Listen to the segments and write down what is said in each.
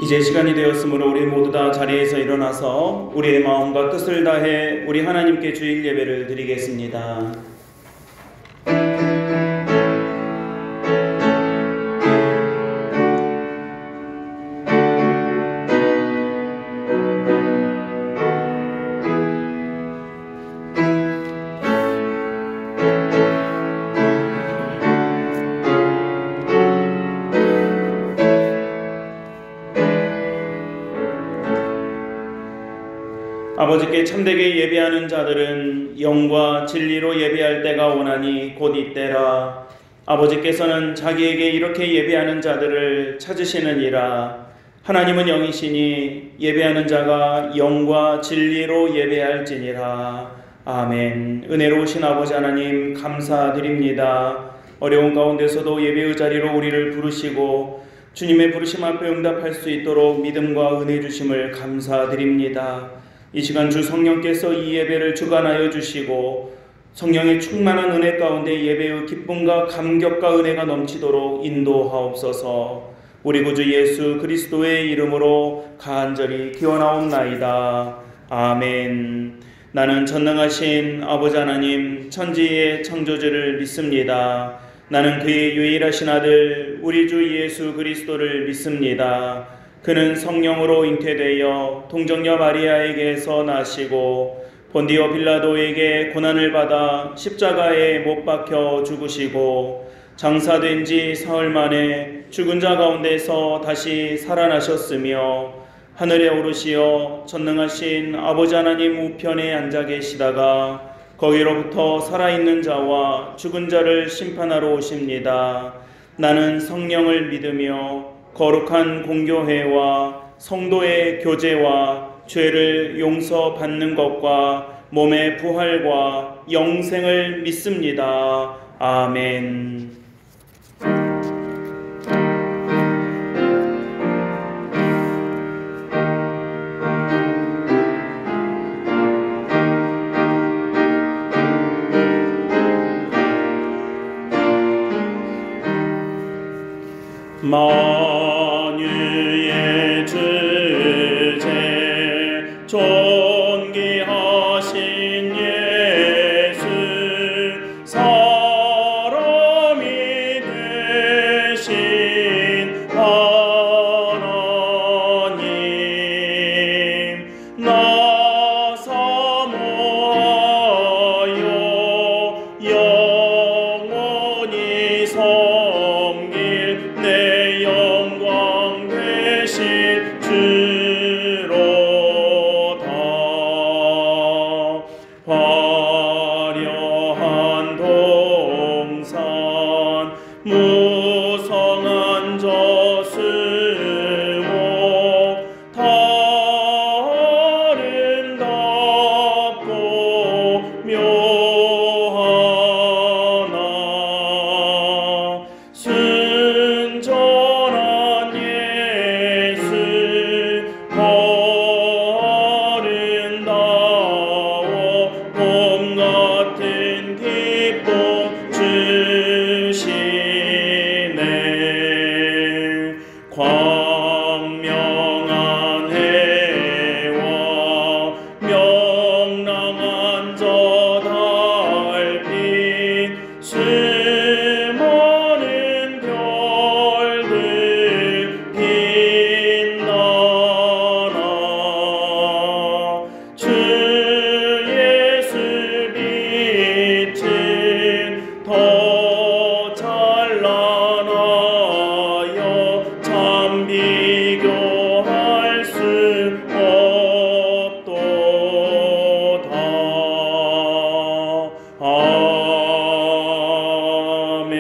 이제 시간이 되었으므로 우리 모두 다 자리에서 일어나서 우리의 마음과 뜻을 다해 우리 하나님께 주일 예배를 드리겠습니다. 아버지께 참되게 예배하는 자들은 영과 진리로 예배할 때가 오나니 곧 이때라. 아버지께서는 자기에게 이렇게 예배하는 자들을 찾으시느니라. 하나님은 영이시니 예배하는 자가 영과 진리로 예배할지니라. 아멘. 은혜로우신 아버지 하나님 감사드립니다. 어려운 가운데서도 예배의 자리로 우리를 부르시고 주님의 부르심 앞에 응답할 수 있도록 믿음과 은혜 주심을 감사드립니다. 이 시간 주 성령께서 이 예배를 주관하여 주시고 성령의 충만한 은혜 가운데 예배의 기쁨과 감격과 은혜가 넘치도록 인도하옵소서. 우리 구주 예수 그리스도의 이름으로 간절히 기원하옵나이다. 아멘. 나는 전능하신 아버지 하나님 천지의 창조주를 믿습니다. 나는 그의 유일하신 아들 우리 주 예수 그리스도를 믿습니다. 그는 성령으로 잉태되어 동정녀 마리아에게서 나시고 본디오 빌라도에게 고난을 받아 십자가에 못 박혀 죽으시고 장사된 지 사흘 만에 죽은 자 가운데서 다시 살아나셨으며 하늘에 오르시어 전능하신 아버지 하나님 우편에 앉아 계시다가 거기로부터 살아있는 자와 죽은 자를 심판하러 오십니다. 나는 성령을 믿으며 거룩한 공교회와 성도의 교제와 죄를 용서받는 것과 몸의 부활과 영생을 믿습니다. 아멘. 만유의 주제 존귀하신 예수 사람이 되신 하나님 나 사모하여 영원히 섬길 내 영광 되실 주로다. 화려한 동산 무성한 저수목 다 아름답고 묘하나 순전한 예수 더 아름다워 봄 같은 기쁨 주시네. 광명한 해와 명랑한 저 달빛 수많은 별들 빛나나 주 예수 빛은 더 찬란하여 참 비교할 수 없도다. 아멘.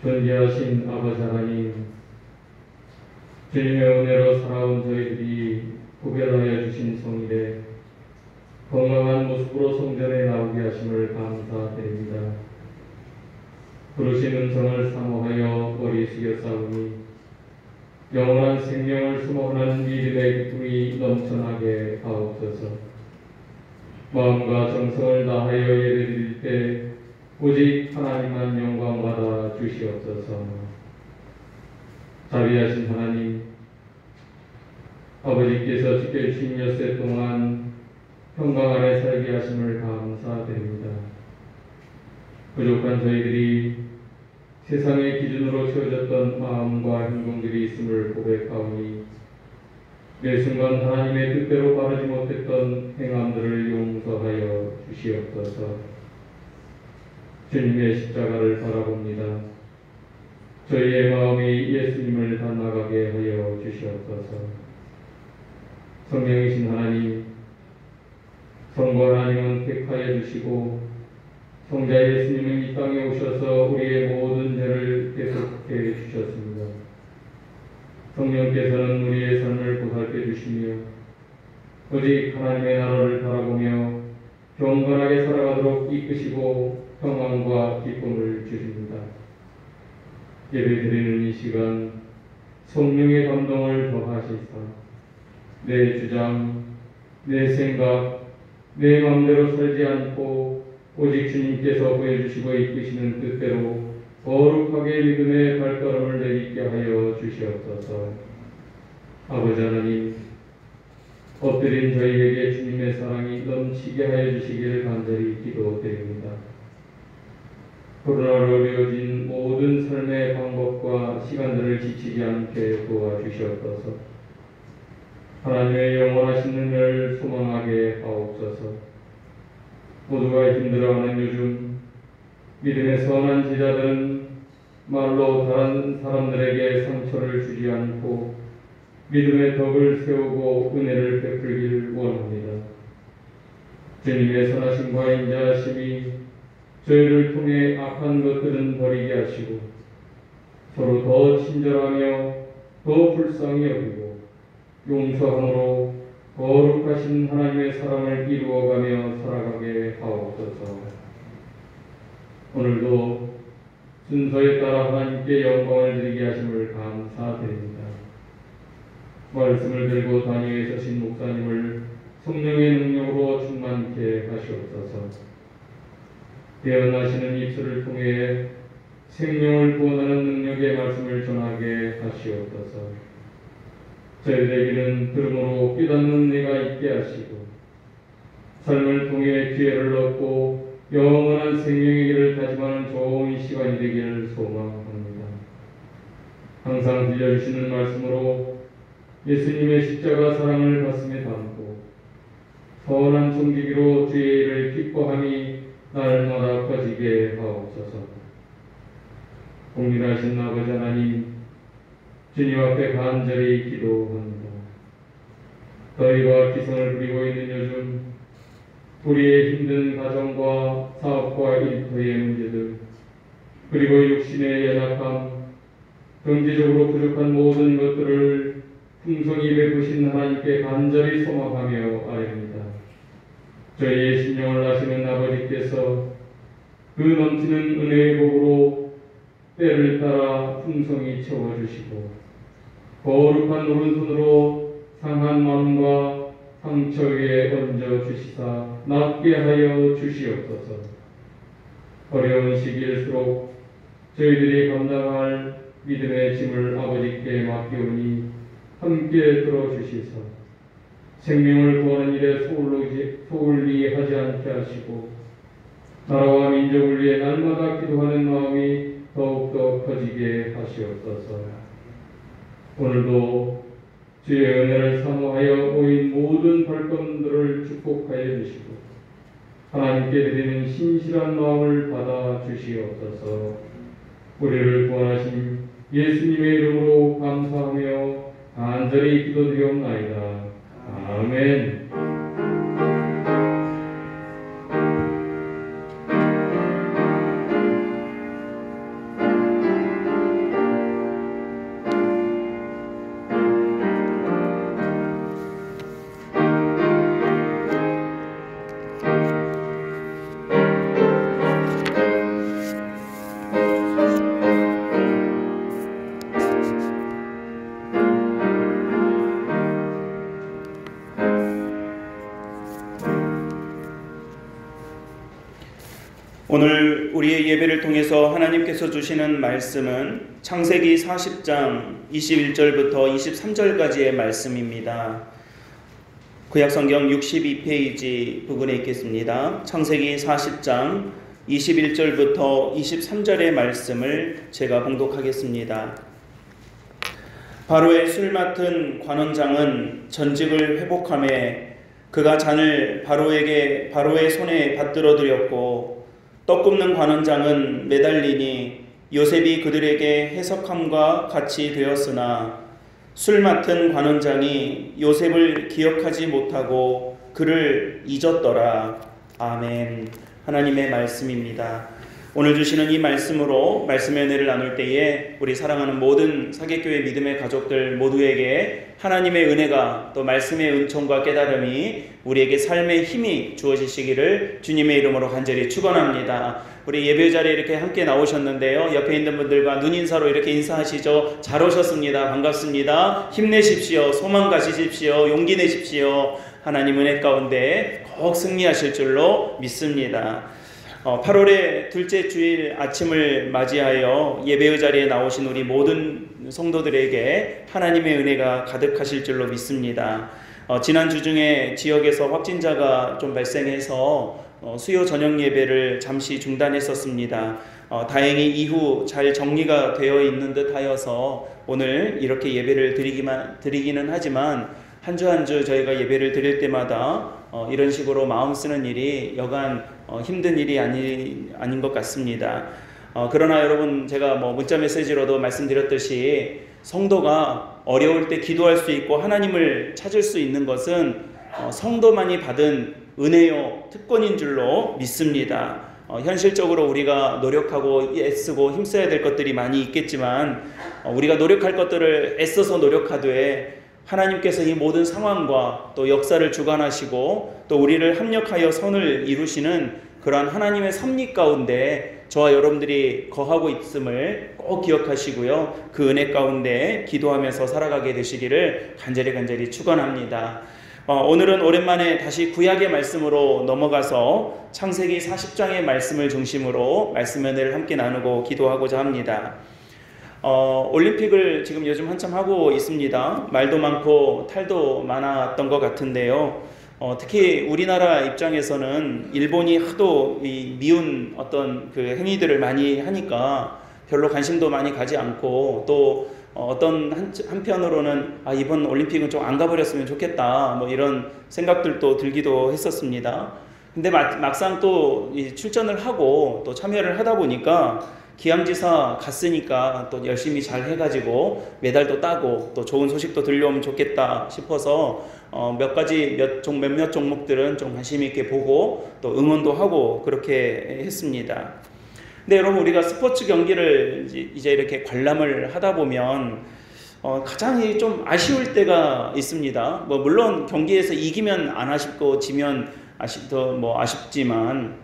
존귀하신 아버지 하나님, 주님의 은혜로 살아온 저희들이 구별하여 주신 성일에 건강한 모습으로 성전에 나오게 하심을 감사드립니다. 부르신 음성을 사모하여 머리 숙였사오니 영원한 생명을 소망하는 믿음의 기쁨이 넘쳐나게 하옵소서. 마음과 정성을 다하여 예배드릴 때 오직 하나님만 영광받아 주시옵소서. 자비하신 하나님, 아버지께서 지켜주신 엿새 동안 평강 안에 살게 하심을 감사드립니다. 부족한 저희들이 세상의 기준으로 채워졌던 마음과 행동들이 있음을 고백하오니 매 순간 하나님의 뜻대로 바르지 못했던 행함들을 용서하여 주시옵소서. 주님의 십자가를 바라봅니다. 저희의 마음이 예수님을 닮아가게 하여 주시옵소서. 성령이신 하나님, 성부 하나님은 택하여 주시고 성자 예수님은 이 땅에 오셔서 우리의 모든 죄를 대속해 주셨습니다. 성령께서는 우리의 삶을 보살펴 주시며 오직 하나님의 나라를 바라보며 경건하게 살아가도록 이끄시고 평안과 기쁨을 주십니다. 예배드리는 이 시간 성령의 감동을 더하시사 내 주장, 내 생각, 내 마음대로 살지 않고 오직 주님께서 보여주시고 이끄시는 뜻대로 거룩하게 믿음의 발걸음을 내딛게 하여 주시옵소서. 아버지 하나님, 엎드린 저희에게 주님의 사랑이 넘치게 하여 주시길 간절히 기도드립니다. 코로나로 어려워진 모든 삶의 방법과 시간들을 지치지 않게 도와주시옵소서. 하나님의 영원하신 은혜를 소망하게 하옵소서. 모두가 힘들어하는 요즘 믿음의 선한 제자들은 말로 다른 사람들에게 상처를 주지 않고 믿음의 덕을 세우고 은혜를 베풀길 원합니다. 주님의 선하심과 인자하심이 저희를 통해 악한 것들은 버리게 하시고 서로 더 친절하며 더 불쌍히 여기고 용서함으로 거룩하신 하나님의 사랑을 이루어가며 살아가게 하옵소서. 오늘도 순서에 따라 하나님께 영광을 드리게 하심을 감사드립니다. 말씀을 들고 단위에 서신 목사님을 성령의 능력으로 충만케 하시옵소서. 대언하시는 입술을 통해 생명을 구원하는 능력의 말씀을 전하게 하시옵소서. 저희들에게는 들음으로 깨닫는 은혜가 있게 하시고 삶을 통해 기회를 얻고 영원한 생명의 길을 다짐하는 좋은 시간이 되기를 소망합니다. 항상 들려주시는 말씀으로 예수님의 십자가 사랑을 가슴에 담고 선한 종기기로 주의 일을 기뻐함이 날마다 커지게 하옵소서. 공일하신 아버지 하나님, 주님 앞에 간절히 기도합니다. 더위와 기선을 부리고 있는 요즘 우리의 힘든 가정과 사업과 일터의 문제들, 그리고 육신의 연약함, 경제적으로 부족한 모든 것들을 풍성히 베푸신 하나님께 간절히 소망하며 아뢰옵니다. 저희의 신령을 아시는 아버지께서 그 넘치는 은혜의 복으로 때를 따라 풍성히 채워주시고 거룩한 오른손으로 상한 마음과 상처 위에 얹어 주시사 낫게 하여 주시옵소서. 어려운 시기일수록 저희들이 감당할 믿음의 짐을 아버지께 맡기오니 함께 들어주시사 생명을 구하는 일에 소홀히 하지 않게 하시고 나라와 민족을 위해 날마다 기도하는 마음이 더욱더 커지게 하시옵소서. 오늘도 주의 은혜를 사모하여 모인 모든 발걸음들을 축복하여 주시고 하나님께 드리는 신실한 마음을 받아 주시옵소서. 우리를 구원하신 예수님의 이름으로 감사하며 간절히 기도드리옵나이다. 아멘. 오늘 우리의 예배를 통해서 하나님께서 주시는 말씀은 창세기 40장 21절부터 23절까지의 말씀입니다. 구약성경 62페이지 부분에 있겠습니다. 창세기 40장 21절부터 23절의 말씀을 제가 봉독하겠습니다. 바로의 술 맡은 관원장은 전직을 회복하매 그가 잔을 바로의 손에 받들어 드렸고, 떡 굽는 관원장은 매달리니 요셉이 그들에게 해석함과 같이 되었으나 술 맡은 관원장이 요셉을 기억하지 못하고 그를 잊었더라. 아멘. 하나님의 말씀입니다. 오늘 주시는 이 말씀으로 말씀의 은혜를 나눌 때에 우리 사랑하는 모든 사귑교회 믿음의 가족들 모두에게 하나님의 은혜가, 또 말씀의 은총과 깨달음이 우리에게 삶의 힘이 주어지시기를 주님의 이름으로 간절히 축원합니다. 우리 예배 자리에 이렇게 함께 나오셨는데요, 옆에 있는 분들과 눈인사로 이렇게 인사하시죠. 잘 오셨습니다. 반갑습니다. 힘내십시오. 소망 가지십시오. 용기 내십시오. 하나님 은혜 가운데 꼭 승리하실 줄로 믿습니다. 8월의 둘째 주일 아침을 맞이하여 예배의 자리에 나오신 우리 모든 성도들에게 하나님의 은혜가 가득하실 줄로 믿습니다. 지난 주 중에 지역에서 확진자가 좀 발생해서 수요 저녁 예배를 잠시 중단했었습니다. 다행히 이후 잘 정리가 되어 있는 듯 하여서 오늘 이렇게 예배를 드리기는 하지만 한 주 한 주 저희가 예배를 드릴 때마다 이런 식으로 마음 쓰는 일이 여간 힘든 일이 아닌 것 같습니다. 그러나 여러분, 제가 문자 메시지로도 말씀드렸듯이 성도가 어려울 때 기도할 수 있고 하나님을 찾을 수 있는 것은 성도만이 받은 은혜요 특권인 줄로 믿습니다. 현실적으로 우리가 노력하고 애쓰고 힘써야 될 것들이 많이 있겠지만 우리가 노력할 것들을 애써서 노력하되 하나님께서 이 모든 상황과 또 역사를 주관하시고 또 우리를 합력하여 선을 이루시는 그러한 하나님의 섭리 가운데 저와 여러분들이 거하고 있음을 꼭 기억하시고요, 그 은혜 가운데 기도하면서 살아가게 되시기를 간절히 축원합니다. 오늘은 오랜만에 다시 구약의 말씀으로 넘어가서 창세기 40장의 말씀을 중심으로 말씀의 은혜를 함께 나누고 기도하고자 합니다. 올림픽을 지금 요즘 한참 하고 있습니다. 말도 많고 탈도 많았던 것 같은데요. 특히 우리나라 입장에서는 일본이 하도 미운 어떤 그 행위들을 많이 하니까 별로 관심도 많이 가지 않고, 또 어떤 한편으로는 이번 올림픽은 좀 안 가버렸으면 좋겠다, 이런 생각들도 들기도 했었습니다. 근데 막상 또 출전을 하고 또 참여를 하다 보니까 기양지사 갔으니까 또 열심히 잘 해가지고 메달도 따고 또 좋은 소식도 들려오면 좋겠다 싶어서 몇몇 종목들은 좀 관심 있게 보고 또 응원도 하고 그렇게 했습니다. 근데 여러분, 우리가 스포츠 경기를 이제 이렇게 관람을 하다 보면 가장 좀 아쉬울 때가 있습니다. 물론 경기에서 이기면 안 아쉽고 지면 아쉽지만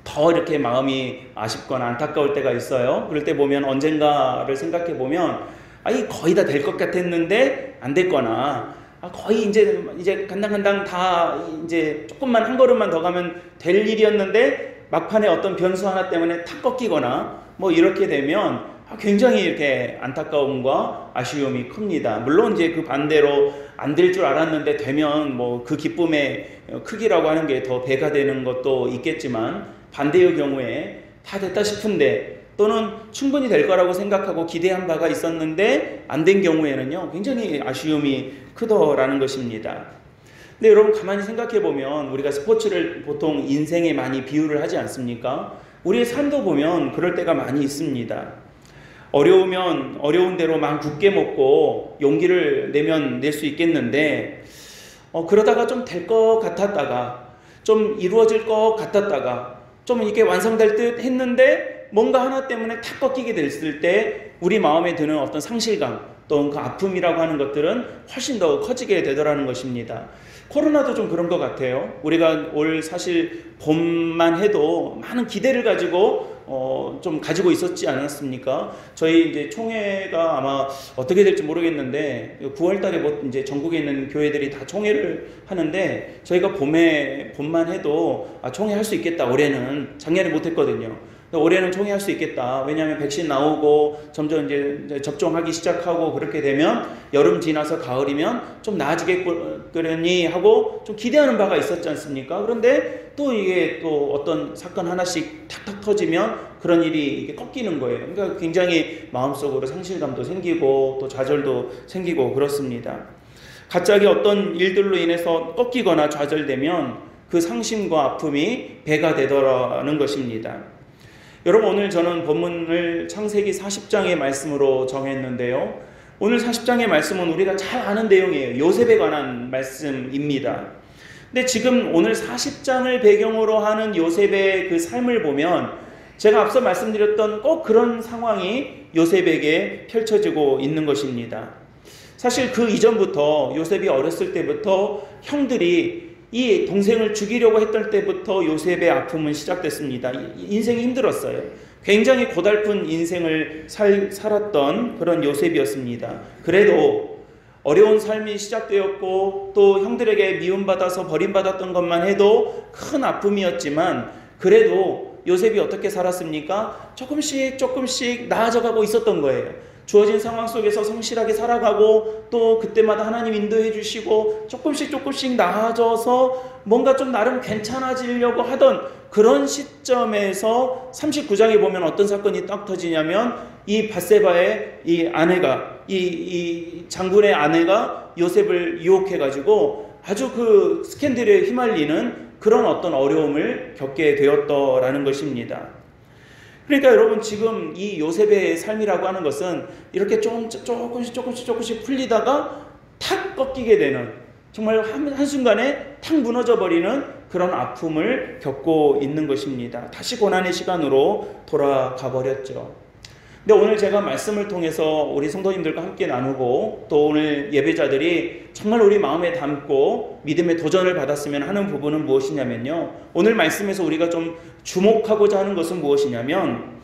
더 이렇게 마음이 아쉽거나 안타까울 때가 있어요. 그럴 때 보면 언젠가를 생각해 보면 거의 다 될 것 같았는데 안 됐거나, 거의 이제 간당간당 다 이제 조금만 한 걸음만 더 가면 될 일이었는데 막판에 어떤 변수 하나 때문에 탁 꺾이거나 이렇게 되면 굉장히 이렇게 안타까움과 아쉬움이 큽니다. 물론 이제 그 반대로 안 될 줄 알았는데 되면 그 기쁨의 크기라고 하는 게 더 배가 되는 것도 있겠지만, 반대의 경우에 다 됐다 싶은데 또는 충분히 될 거라고 생각하고 기대한 바가 있었는데 안 된 경우에는요, 굉장히 아쉬움이 크더라는 것입니다. 근데 여러분, 가만히 생각해 보면 우리가 스포츠를 보통 인생에 많이 비유를 하지 않습니까? 우리의 삶도 보면 그럴 때가 많이 있습니다. 어려우면 어려운 대로 막 굳게 먹고 용기를 내면 낼 수 있겠는데 그러다가 좀 될 것 같았다가 좀 이루어질 것 같았다가 좀 이렇게 완성될 듯 했는데 뭔가 하나 때문에 탁 꺾이게 됐을 때 우리 마음에 드는 어떤 상실감, 또 그 아픔이라고 하는 것들은 훨씬 더 커지게 되더라는 것입니다. 코로나도 좀 그런 것 같아요. 우리가 올 사실 봄만 해도 많은 기대를 가지고 좀 가지고 있었지 않았습니까? 저희 이제 총회가 아마 어떻게 될지 모르겠는데 9월달에 뭐 이제 전국에 있는 교회들이 다 총회를 하는데 저희가 봄만 해도 총회 할 수 있겠다. 올해는 작년에 못했거든요. 올해는 총회할 수 있겠다. 왜냐하면 백신 나오고 점점 이제 접종하기 시작하고 그렇게 되면 여름 지나서 가을이면 좀 나아지겠거니 하고 좀 기대하는 바가 있었지 않습니까? 그런데 또 이게 또 어떤 사건 하나씩 탁탁 터지면 그런 일이 이게 꺾이는 거예요. 그러니까 굉장히 마음속으로 상실감도 생기고 또 좌절도 생기고 그렇습니다. 갑자기 어떤 일들로 인해서 꺾이거나 좌절되면 그 상심과 아픔이 배가 되더라는 것입니다. 여러분, 오늘 저는 본문을 창세기 40장의 말씀으로 정했는데요. 오늘 40장의 말씀은 우리가 잘 아는 내용이에요. 요셉에 관한 말씀입니다. 근데 지금 오늘 40장을 배경으로 하는 요셉의 그 삶을 보면 제가 앞서 말씀드렸던 꼭 그런 상황이 요셉에게 펼쳐지고 있는 것입니다. 사실 그 이전부터 요셉이 어렸을 때부터 형들이 이 동생을 죽이려고 했던 때부터 요셉의 아픔은 시작됐습니다. 인생이 힘들었어요. 굉장히 고달픈 인생을 살았던 그런 요셉이었습니다. 그래도 어려운 삶이 시작되었고 또 형들에게 미움받아서 버림받았던 것만 해도 큰 아픔이었지만 그래도 요셉이 어떻게 살았습니까? 조금씩 나아져가고 있었던 거예요. 주어진 상황 속에서 성실하게 살아가고 또 그때마다 하나님 인도해 주시고 조금씩 나아져서 뭔가 좀 나름 괜찮아지려고 하던 그런 시점에서 39장에 보면 어떤 사건이 딱 터지냐면 이 밧세바의 이 아내가 이 장군의 아내가 요셉을 유혹해가지고 아주 그 스캔들에 휘말리는 그런 어떤 어려움을 겪게 되었더라는 것입니다. 그러니까 여러분, 지금 이 요셉의 삶이라고 하는 것은 이렇게 조금씩 풀리다가 탁 꺾이게 되는, 정말 한순간에 탁 무너져 버리는 그런 아픔을 겪고 있는 것입니다. 다시 고난의 시간으로 돌아가 버렸죠. 근데 오늘 제가 말씀을 통해서 우리 성도님들과 함께 나누고 또 오늘 예배자들이 정말 우리 마음에 담고 믿음의 도전을 받았으면 하는 부분은 무엇이냐면요, 오늘 말씀에서 우리가 좀 주목하고자 하는 것은 무엇이냐면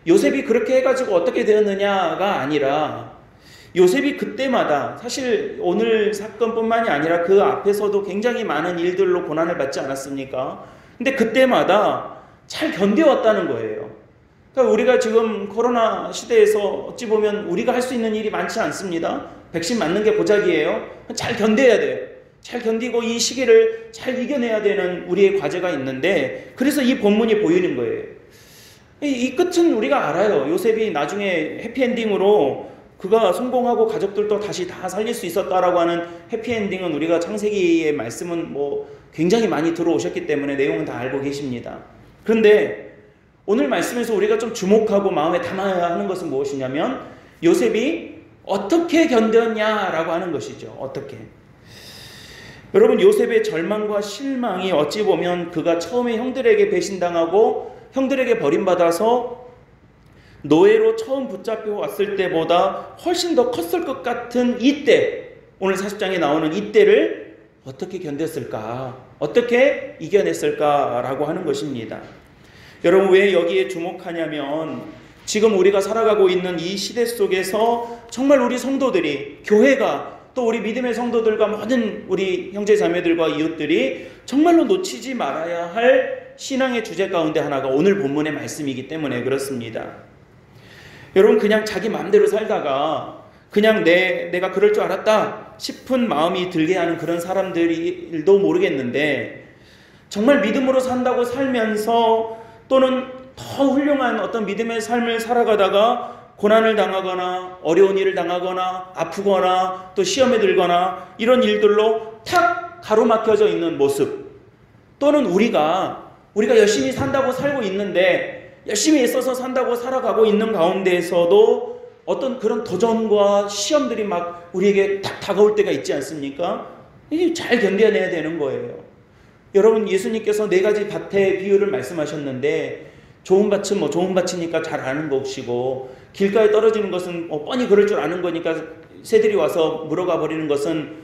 요셉이 그렇게 해가지고 어떻게 되었느냐가 아니라 요셉이 그때마다, 사실 오늘 사건뿐만이 아니라 그 앞에서도 굉장히 많은 일들로 고난을 받지 않았습니까? 근데 그때마다 잘 견뎌왔다는 거예요. 그러니까 우리가 지금 코로나 시대에서 어찌 보면 우리가 할 수 있는 일이 많지 않습니다. 백신 맞는 게 고작이에요. 잘 견뎌야 돼요. 잘 견디고 이 시기를 잘 이겨내야 되는 우리의 과제가 있는데, 그래서 이 본문이 보이는 거예요. 이 끝은 우리가 알아요. 요셉이 나중에 해피엔딩으로 그가 성공하고 가족들도 다시 다 살릴 수 있었다라고 하는 해피엔딩은 우리가 창세기의 말씀은 뭐 굉장히 많이 들어오셨기 때문에 내용은 다 알고 계십니다. 그런데 오늘 말씀에서 우리가 좀 주목하고 마음에 담아야 하는 것은 무엇이냐면 요셉이 어떻게 견뎠냐라고 하는 것이죠. 어떻게. 여러분, 요셉의 절망과 실망이 어찌 보면 그가 처음에 형들에게 배신당하고 형들에게 버림받아서 노예로 처음 붙잡혀 왔을 때보다 훨씬 더 컸을 것 같은 이때, 오늘 40장에 나오는 이때를 어떻게 견뎠을까? 어떻게 이겨냈을까라고 하는 것입니다. 여러분, 왜 여기에 주목하냐면 지금 우리가 살아가고 있는 이 시대 속에서 정말 우리 성도들이, 교회가, 또 우리 믿음의 성도들과 모든 우리 형제자매들과 이웃들이 정말로 놓치지 말아야 할 신앙의 주제 가운데 하나가 오늘 본문의 말씀이기 때문에 그렇습니다. 여러분, 그냥 자기 마음대로 살다가 그냥 내가 그럴 줄 알았다 싶은 마음이 들게 하는 그런 사람들일도 모르겠는데, 정말 믿음으로 산다고 살면서 또는 더 훌륭한 어떤 믿음의 삶을 살아가다가 고난을 당하거나 어려운 일을 당하거나 아프거나 또 시험에 들거나 이런 일들로 탁 가로막혀져 있는 모습, 또는 우리가 열심히 산다고 살고 있는데 열심히 애써서 산다고 살아가고 있는 가운데에서도 어떤 그런 도전과 시험들이 막 우리에게 딱 다가올 때가 있지 않습니까? 이게 잘 견뎌내야 되는 거예요. 여러분, 예수님께서 4가지 밭의 비유를 말씀하셨는데 좋은 밭은 좋은 밭이니까 잘 아는 것이고, 길가에 떨어지는 것은 뻔히 그럴 줄 아는 거니까 새들이 와서 물어가 버리는 것은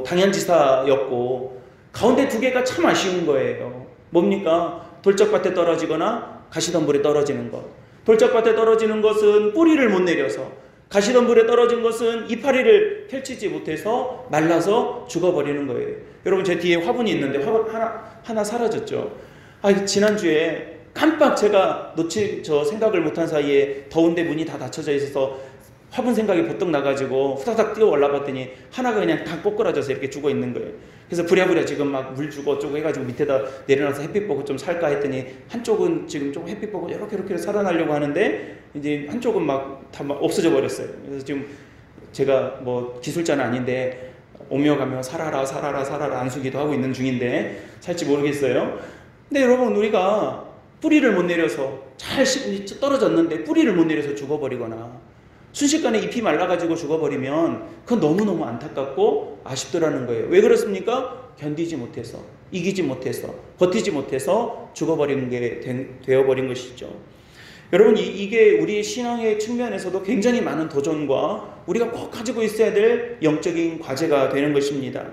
당연지사였고, 가운데 2개가 참 아쉬운 거예요. 뭡니까? 돌짝밭에 떨어지거나 가시덤불에 떨어지는 것. 돌짝밭에 떨어지는 것은 뿌리를 못 내려서, 가시덤불에 떨어진 것은 이파리를 펼치지 못해서 말라서 죽어버리는 거예요. 여러분, 제 뒤에 화분이 있는데 화분 하나 사라졌죠. 지난주에 깜빡 제가 생각을 못한 사이에 더운데 문이 다 닫혀져 있어서 화분 생각이 버뜩 나가지고 후다닥 뛰어 올라봤더니 하나가 그냥 다 꼬꾸라져서 이렇게 죽어 있는 거예요. 그래서 부랴부랴 지금 막 물 주고 어쩌고 해가지고 밑에다 내려놔서 햇빛 보고 좀 살까 했더니 한쪽은 지금 좀 햇빛 보고 이렇게 살아나려고 하는데 이제 한쪽은 막 다 없어져 버렸어요. 그래서 지금 제가 뭐 기술자는 아닌데 오며 가며 살아라 안수기도 하고 있는 중인데 살지 모르겠어요. 근데 여러분, 우리가 뿌리를 못 내려서 잘 떨어졌는데 뿌리를 못 내려서 죽어버리거나 순식간에 잎이 말라가지고 죽어버리면 그건 너무너무 안타깝고 아쉽더라는 거예요. 왜 그렇습니까? 견디지 못해서, 이기지 못해서, 버티지 못해서 죽어버리는 게 되어버린 것이죠. 여러분, 이게 우리 신앙의 측면에서도 굉장히 많은 도전과 우리가 꼭 가지고 있어야 될 영적인 과제가 되는 것입니다.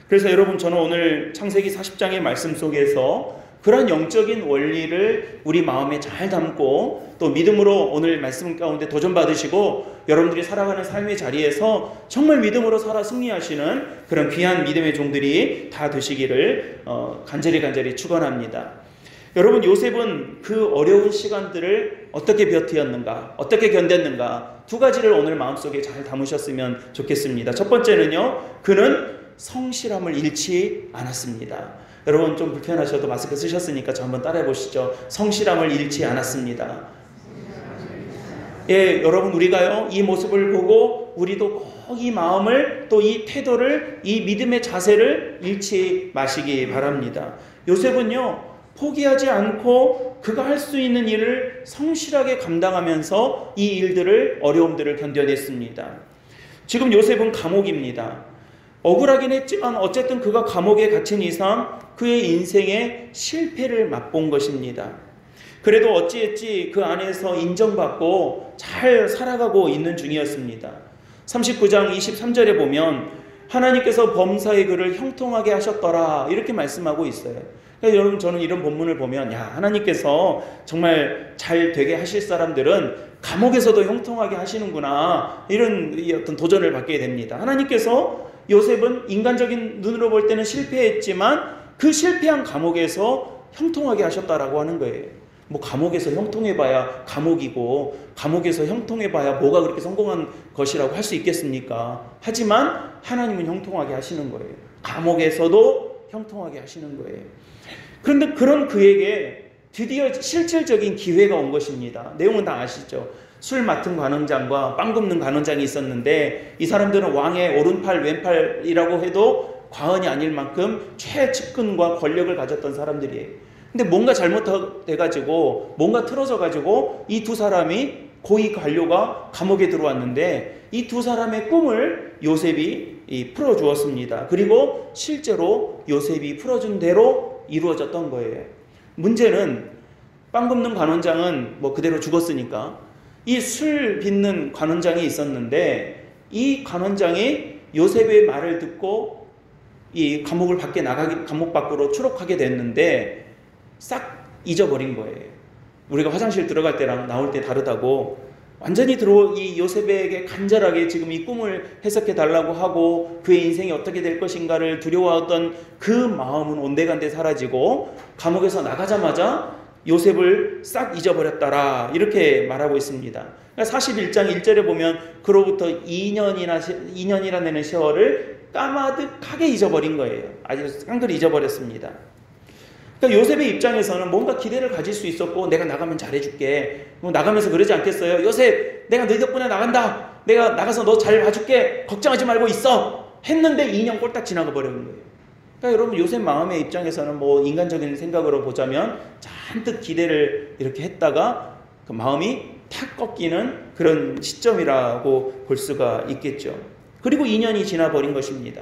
그래서 여러분, 저는 오늘 창세기 40장의 말씀 속에서 그런 영적인 원리를 우리 마음에 잘 담고 또 믿음으로 오늘 말씀 가운데 도전받으시고 여러분들이 살아가는 삶의 자리에서 정말 믿음으로 살아 승리하시는 그런 귀한 믿음의 종들이 다 되시기를 간절히 축원합니다. 여러분, 요셉은 그 어려운 시간들을 어떻게 버텼는가, 어떻게 견뎠는가, 두 가지를 오늘 마음속에 잘 담으셨으면 좋겠습니다. 첫 번째는요, 그는 성실함을 잃지 않았습니다. 여러분, 좀 불편하셔도 마스크 쓰셨으니까 저 한번 따라해 보시죠. 성실함을 잃지 않았습니다. 예, 여러분, 우리가요, 이 모습을 보고 우리도 꼭 이 마음을, 또 이 태도를, 이 믿음의 자세를 잃지 마시기 바랍니다. 요셉은요, 포기하지 않고 그가 할 수 있는 일을 성실하게 감당하면서 이 일들을, 어려움들을 견뎌냈습니다. 지금 요셉은 감옥입니다. 억울하긴 했지만 어쨌든 그가 감옥에 갇힌 이상 그의 인생에 실패를 맛본 것입니다. 그래도 어찌했지 그 안에서 인정받고 잘 살아가고 있는 중이었습니다. 39장 23절에 보면 하나님께서 범사의 그를 형통하게 하셨더라, 이렇게 말씀하고 있어요. 그러니까 여러분, 저는 이런 본문을 보면 하나님께서 정말 잘 되게 하실 사람들은 감옥에서도 형통하게 하시는구나, 이런 어떤 도전을 받게 됩니다. 하나님께서 요셉은 인간적인 눈으로 볼 때는 실패했지만 그 실패한 감옥에서 형통하게 하셨다라고 하는 거예요. 뭐 감옥에서 형통해봐야 감옥이고 감옥에서 형통해봐야 뭐가 그렇게 성공한 것이라고 할 수 있겠습니까? 하지만 하나님은 형통하게 하시는 거예요. 감옥에서도 형통하게 하시는 거예요. 그런데 그런 그에게 드디어 실질적인 기회가 온 것입니다. 내용은 다 아시죠? 술 맡은 관원장과 빵 굽는 관원장이 있었는데 이 사람들은 왕의 오른팔 왼팔이라고 해도 과언이 아닐 만큼 최측근과 권력을 가졌던 사람들이에요. 근데 뭔가 잘못돼가지고 뭔가 틀어져가지고 이 두 사람이 고위 관료가 감옥에 들어왔는데 이 두 사람의 꿈을 요셉이 풀어주었습니다. 그리고 실제로 요셉이 풀어준 대로 이루어졌던 거예요. 문제는 빵 굽는 관원장은 뭐 그대로 죽었으니까 이 술 빚는 관원장이 있었는데 이 관원장이 요셉의 말을 듣고 이 감옥 밖으로 추록하게 됐는데 싹 잊어버린 거예요. 우리가 화장실 들어갈 때랑 나올 때 다르다고 완전히 이 요셉에게 간절하게 지금 이 꿈을 해석해 달라고 하고 그의 인생이 어떻게 될 것인가를 두려워하던 그 마음은 온데간데 사라지고 감옥에서 나가자마자 요셉을 싹 잊어버렸다라, 이렇게 말하고 있습니다. 41장 1절에 보면 그로부터 2년이라는 세월을 까마득하게 잊어버린 거예요. 아주 깡그리 잊어버렸습니다. 그러니까 요셉의 입장에서는 뭔가 기대를 가질 수 있었고, 내가 나가면 잘해줄게. 나가면서 그러지 않겠어요? 요셉, 내가 너희 덕분에 나간다. 내가 나가서 너 잘 봐줄게. 걱정하지 말고 있어. 했는데 2년 꼴딱 지나가 버린 거예요. 그러니까 여러분, 요셉 마음의 입장에서는 뭐 인간적인 생각으로 보자면 잔뜩 기대를 이렇게 했다가 그 마음이 탁 꺾이는 그런 시점이라고 볼 수가 있겠죠. 그리고 2년이 지나버린 것입니다.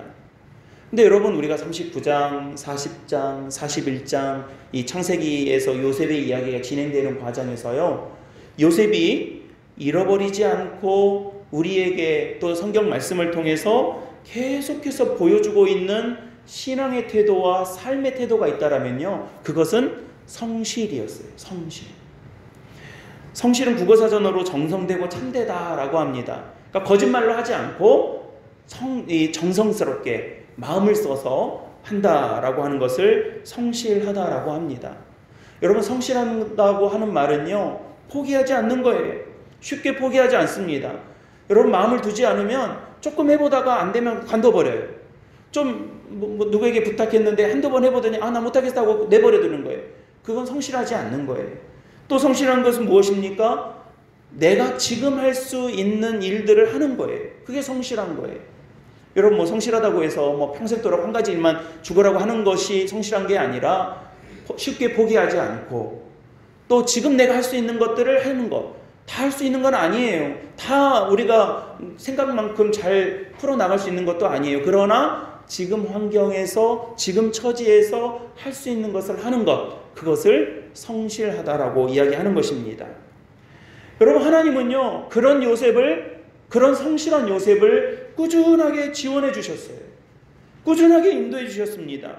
근데 여러분, 우리가 39장, 40장, 41장 이 창세기에서 요셉의 이야기가 진행되는 과정에서요, 요셉이 잃어버리지 않고 우리에게 또 성경 말씀을 통해서 계속해서 보여주고 있는 신앙의 태도와 삶의 태도가 있다라면요, 그것은 성실이었어요. 성실. 성실은 국어사전어로 정성되고 참되다라고 합니다. 그러니까 거짓말로 하지 않고 정성스럽게 마음을 써서 한다라고 하는 것을 성실하다라고 합니다. 여러분, 성실한다고 하는 말은요, 포기하지 않는 거예요. 쉽게 포기하지 않습니다. 여러분, 마음을 두지 않으면 조금 해보다가 안 되면 관둬버려요. 좀 누구에게 부탁했는데 한두 번 해보더니 나 못하겠다 하고 내버려두는 거예요. 그건 성실하지 않는 거예요. 또 성실한 것은 무엇입니까? 내가 지금 할 수 있는 일들을 하는 거예요. 그게 성실한 거예요. 여러분, 성실하다고 해서 평생도록 한 가지 일만 죽으라고 하는 것이 성실한 게 아니라 쉽게 포기하지 않고 또 지금 내가 할 수 있는 것들을 하는 것. 다 할 수 있는 건 아니에요. 다 우리가 생각만큼 잘 풀어나갈 수 있는 것도 아니에요. 그러나 지금 환경에서, 지금 처지에서 할 수 있는 것을 하는 것, 그것을 성실하다라고 이야기하는 것입니다. 여러분, 하나님은요, 그런 성실한 요셉을 꾸준하게 지원해 주셨어요. 꾸준하게 인도해 주셨습니다.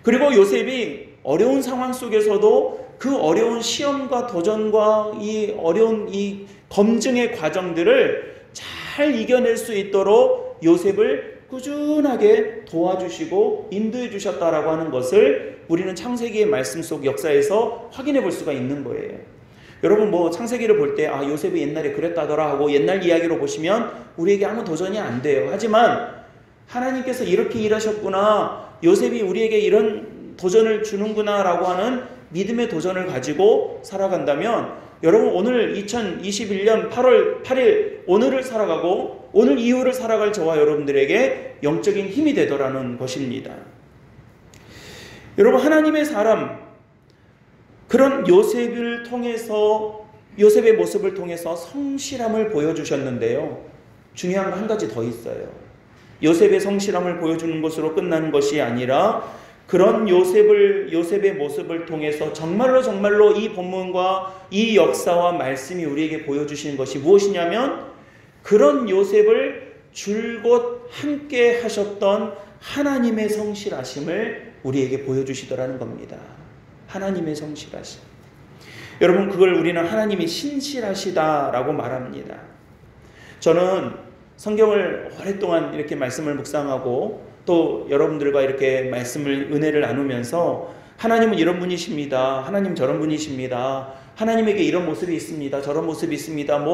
그리고 요셉이 어려운 상황 속에서도 그 어려운 시험과 도전과 이 어려운 이 검증의 과정들을 잘 이겨낼 수 있도록 요셉을 꾸준하게 도와주시고 인도해 주셨다라고 하는 것을 우리는 창세기의 말씀 속 역사에서 확인해 볼 수가 있는 거예요. 여러분, 창세기를 볼 때 요셉이 옛날에 그랬다더라 하고 옛날 이야기로 보시면 우리에게 아무 도전이 안 돼요. 하지만 하나님께서 이렇게 일하셨구나, 요셉이 우리에게 이런 도전을 주는구나 라고 하는 믿음의 도전을 가지고 살아간다면, 여러분, 오늘 2021년 8월 8일 오늘을 살아가고 오늘 이후를 살아갈 저와 여러분들에게 영적인 힘이 되더라는 것입니다. 여러분, 하나님의 사람, 그런 요셉의 모습을 통해서 성실함을 보여주셨는데요, 중요한 거 한 가지 더 있어요. 요셉의 성실함을 보여주는 것으로 끝나는 것이 아니라 그런 요셉의 모습을 통해서 정말로 이 본문과 이 역사와 말씀이 우리에게 보여주시는 것이 무엇이냐면, 그런 요셉을 줄곧 함께 하셨던 하나님의 성실하심을 우리에게 보여주시더라는 겁니다. 하나님의 성실하심. 여러분, 그걸 우리는 하나님이 신실하시다라고 말합니다. 저는 성경을 오랫동안 이렇게 말씀을 묵상하고 또 여러분들과 이렇게 은혜를 나누면서, 하나님은 이런 분이십니다, 하나님 저런 분이십니다, 하나님에게 이런 모습이 있습니다, 저런 모습이 있습니다,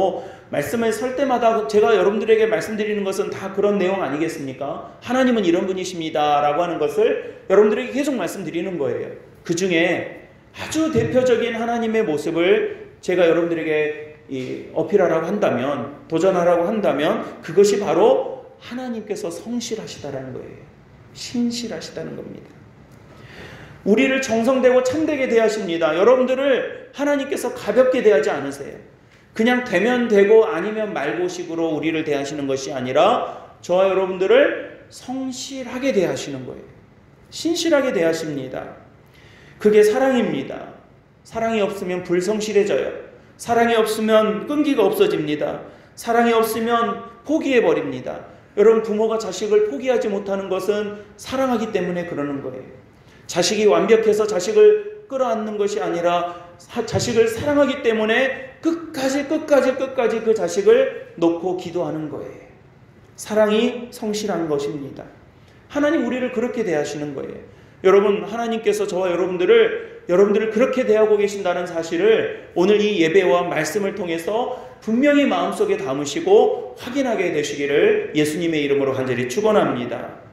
말씀을 설 때마다 제가 여러분들에게 말씀드리는 것은 다 그런 내용 아니겠습니까? 하나님은 이런 분이십니다 라고 하는 것을 여러분들에게 계속 말씀드리는 거예요. 그 중에 아주 대표적인 하나님의 모습을 제가 여러분들에게 어필하라고 한다면, 도전하라고 한다면, 그것이 바로 하나님께서 성실하시다라는 거예요. 신실하시다는 겁니다. 우리를 정성되고 참되게 대하십니다. 여러분들을 하나님께서 가볍게 대하지 않으세요. 그냥 되면 되고 아니면 말고식으로 우리를 대하시는 것이 아니라 저와 여러분들을 성실하게 대하시는 거예요. 신실하게 대하십니다. 그게 사랑입니다. 사랑이 없으면 불성실해져요. 사랑이 없으면 끈기가 없어집니다. 사랑이 없으면 포기해버립니다. 여러분, 부모가 자식을 포기하지 못하는 것은 사랑하기 때문에 그러는 거예요. 자식이 완벽해서 자식을 끌어안는 것이 아니라 자식을 사랑하기 때문에 끝까지 그 자식을 놓고 기도하는 거예요. 사랑이 성실한 것입니다. 하나님 우리를 그렇게 대하시는 거예요. 여러분, 하나님께서 저와 여러분들을 그렇게 대하고 계신다는 사실을 오늘 이 예배와 말씀을 통해서 분명히 마음속에 담으시고 확인하게 되시기를 예수님의 이름으로 간절히 축원합니다.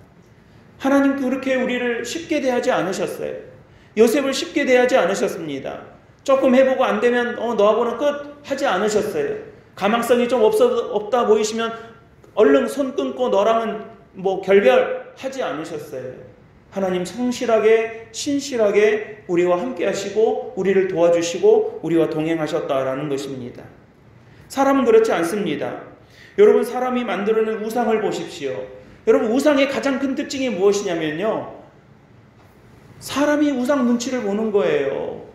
하나님 그렇게 우리를 쉽게 대하지 않으셨어요. 요셉을 쉽게 대하지 않으셨습니다. 조금 해보고 안 되면 너하고는 끝 하지 않으셨어요. 가망성이 좀 없다 보이시면 얼른 손 끊고 너랑은 결별하지 않으셨어요. 하나님 성실하게 신실하게 우리와 함께 하시고 우리를 도와주시고 우리와 동행하셨다라는 것입니다. 사람은 그렇지 않습니다. 여러분, 사람이 만들어낸 우상을 보십시오. 여러분, 우상의 가장 큰 특징이 무엇이냐면요, 사람이 우상 눈치를 보는 거예요.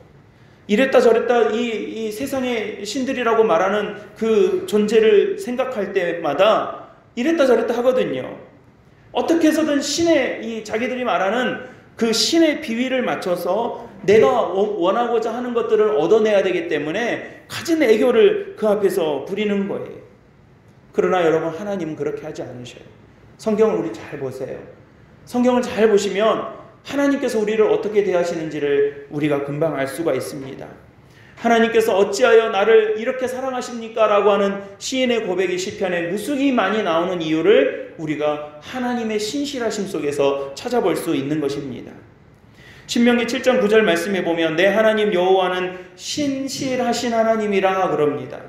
이랬다 저랬다 이 세상의 신들이라고 말하는 그 존재를 생각할 때마다 이랬다 저랬다 하거든요. 어떻게 해서든 자기들이 말하는 그 신의 비위를 맞춰서 내가 원하고자 하는 것들을 얻어내야 되기 때문에 가진 애교를 그 앞에서 부리는 거예요. 그러나 여러분, 하나님은 그렇게 하지 않으셔요. 성경을 우리 잘 보세요. 성경을 잘 보시면 하나님께서 우리를 어떻게 대하시는지를 우리가 금방 알 수가 있습니다. 하나님께서 어찌하여 나를 이렇게 사랑하십니까? 라고 하는 시인의 고백이 시편에 무수히 많이 나오는 이유를 우리가 하나님의 신실하심 속에서 찾아볼 수 있는 것입니다. 신명기 7장 9절 말씀에 보면 내 하나님 여호와는 신실하신 하나님이라 그럽니다.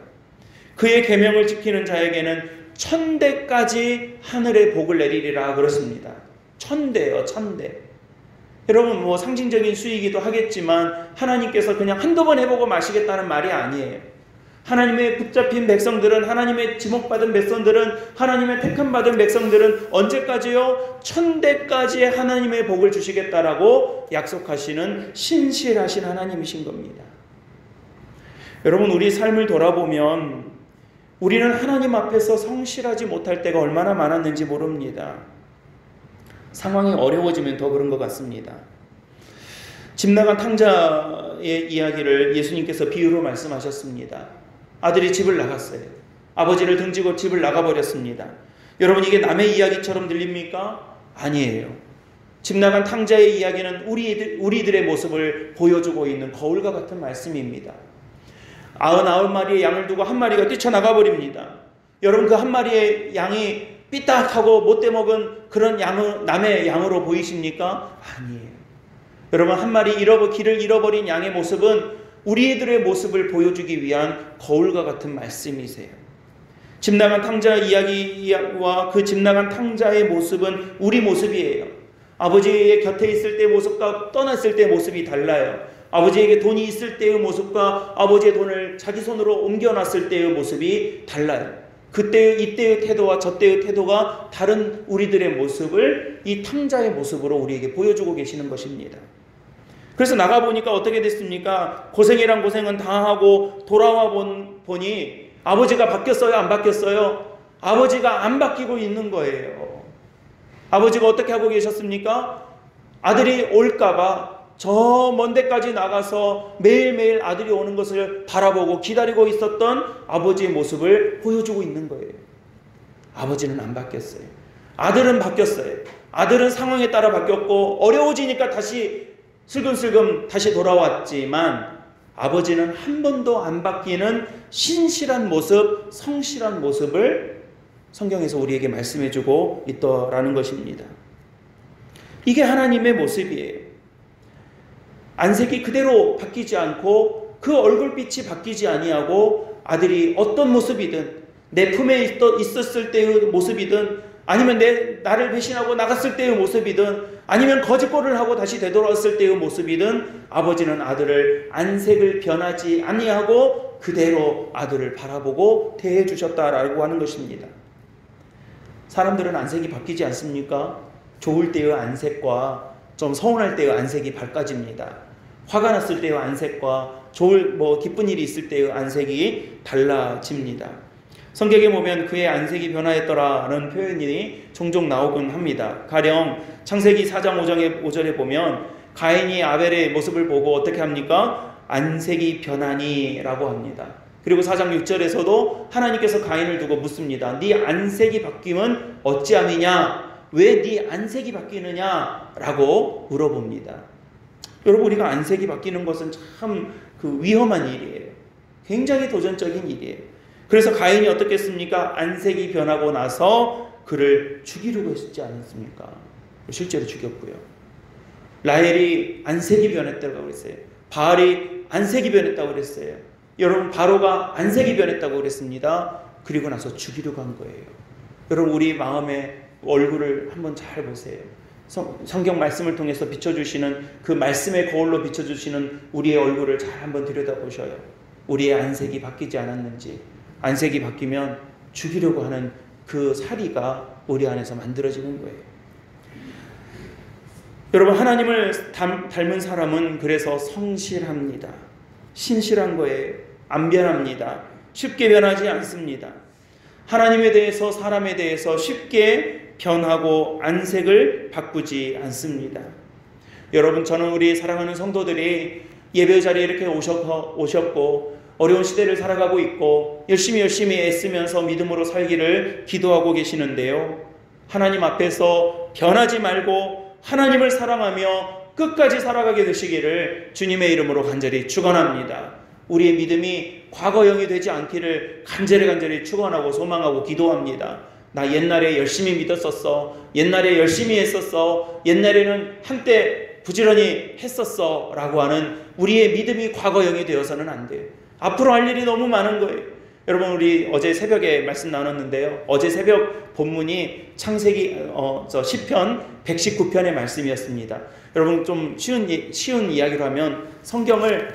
그의 계명을 지키는 자에게는 1000대까지 하늘의 복을 내리리라 그렇습니다. 1000대요, 1000대. 여러분, 뭐 상징적인 수이기도 하겠지만 하나님께서 그냥 한두 번 해보고 마시겠다는 말이 아니에요. 하나님의 붙잡힌 백성들은, 하나님의 지목받은 백성들은, 하나님의 택함받은 백성들은 언제까지요? 1000대까지 하나님의 복을 주시겠다라고 약속하시는 신실하신 하나님이신 겁니다. 여러분, 우리 삶을 돌아보면 우리는 하나님 앞에서 성실하지 못할 때가 얼마나 많았는지 모릅니다. 상황이 어려워지면 더 그런 것 같습니다. 집 나간 탕자의 이야기를 예수님께서 비유로 말씀하셨습니다. 아들이 집을 나갔어요. 아버지를 등지고 집을 나가버렸습니다. 여러분, 이게 남의 이야기처럼 들립니까? 아니에요. 집 나간 탕자의 이야기는 우리들의 모습을 보여주고 있는 거울과 같은 말씀입니다. 99마리의 양을 두고 한 마리가 뛰쳐나가 버립니다. 여러분, 그 한 마리의 양이 삐딱하고 못돼 먹은 그런 남의 양으로 보이십니까? 아니에요. 여러분, 한 마리 길을 잃어버린 양의 모습은 우리들의 모습을 보여주기 위한 거울과 같은 말씀이세요. 집 나간 탕자 이야기와 그 집 나간 탕자의 모습은 우리 모습이에요. 아버지의 곁에 있을 때의 모습과 떠났을 때의 모습이 달라요. 아버지에게 돈이 있을 때의 모습과 아버지의 돈을 자기 손으로 옮겨놨을 때의 모습이 달라요. 그때의 이때의 태도와 저때의 태도가 다른 우리들의 모습을 이 탕자의 모습으로 우리에게 보여주고 계시는 것입니다. 그래서 나가보니까 어떻게 됐습니까? 고생이란 고생은 다 하고 돌아와 보니 아버지가 바뀌었어요? 안 바뀌었어요? 아버지가 안 바뀌고 있는 거예요. 아버지가 어떻게 하고 계셨습니까? 아들이 올까봐 저 먼 데까지 나가서 매일매일 아들이 오는 것을 바라보고 기다리고 있었던 아버지의 모습을 보여주고 있는 거예요. 아버지는 안 바뀌었어요. 아들은 바뀌었어요. 아들은 상황에 따라 바뀌었고 어려워지니까 다시 슬금슬금 다시 돌아왔지만 아버지는 한 번도 안 바뀌는 신실한 모습, 성실한 모습을 성경에서 우리에게 말씀해주고 있더라는 것입니다. 이게 하나님의 모습이에요. 안색이 그대로 바뀌지 않고 그 얼굴빛이 바뀌지 아니하고 아들이 어떤 모습이든 내 품에 있었을 때의 모습이든 아니면 나를 배신하고 나갔을 때의 모습이든 아니면 거짓골을 하고 다시 되돌아왔을 때의 모습이든 아버지는 아들을 안색을 변하지 아니하고 그대로 아들을 바라보고 대해 주셨다라고 하는 것입니다. 사람들은 안색이 바뀌지 않습니까? 좋을 때의 안색과 좀 서운할 때의 안색이 밝아집니다. 화가 났을 때의 안색과 기쁜 일이 있을 때의 안색이 달라집니다. 성경에 보면 그의 안색이 변화했더라는 표현이 종종 나오곤 합니다. 가령 창세기 4장 5절에 보면 가인이 아벨의 모습을 보고 어떻게 합니까? 안색이 변하니라고 합니다. 그리고 4장 6절에서도 하나님께서 가인을 두고 묻습니다. 네 안색이 바뀌면 어찌함이냐? 왜 네 안색이 바뀌느냐? 라고 물어봅니다. 여러분, 우리가 안색이 바뀌는 것은 참 위험한 일이에요. 굉장히 도전적인 일이에요. 그래서 가인이 어떻게 했습니까? 안색이 변하고 나서 그를 죽이려고 했지 않았습니까? 실제로 죽였고요. 라헬이 안색이 변했다고 그랬어요. 바알이 안색이 변했다고 그랬어요. 여러분, 바로가 안색이 변했다고 그랬습니다. 그리고 나서 죽이려고 한 거예요. 여러분, 우리 마음의 얼굴을 한번 잘 보세요. 성경 말씀을 통해서 비춰주시는 그 말씀의 거울로 비춰주시는 우리의 얼굴을 잘 한번 들여다보셔요. 우리의 안색이 바뀌지 않았는지. 안색이 바뀌면 죽이려고 하는 그 사리가 우리 안에서 만들어지는 거예요. 여러분, 하나님을 닮은 사람은 그래서 성실합니다. 신실한 거예요. 안 변합니다. 쉽게 변하지 않습니다. 하나님에 대해서 사람에 대해서 쉽게 변하고 안색을 바꾸지 않습니다. 여러분, 저는 우리 사랑하는 성도들이 예배 자리에 이렇게 오셨고 어려운 시대를 살아가고 있고 열심히 애쓰면서 믿음으로 살기를 기도하고 계시는데요. 하나님 앞에서 변하지 말고 하나님을 사랑하며 끝까지 살아가게 되시기를 주님의 이름으로 간절히 축원합니다. 우리의 믿음이 과거형이 되지 않기를 간절히 축원하고 소망하고 기도합니다. 나 옛날에 열심히 믿었었어. 옛날에 열심히 했었어. 옛날에는 한때 부지런히 했었어 라고 하는 우리의 믿음이 과거형이 되어서는 안 돼요. 앞으로 할 일이 너무 많은 거예요. 여러분, 우리 어제 새벽에 말씀 나눴는데요. 어제 새벽 본문이 창세기 시편 119편의 말씀이었습니다. 여러분, 좀 쉬운 이야기로 하면 성경을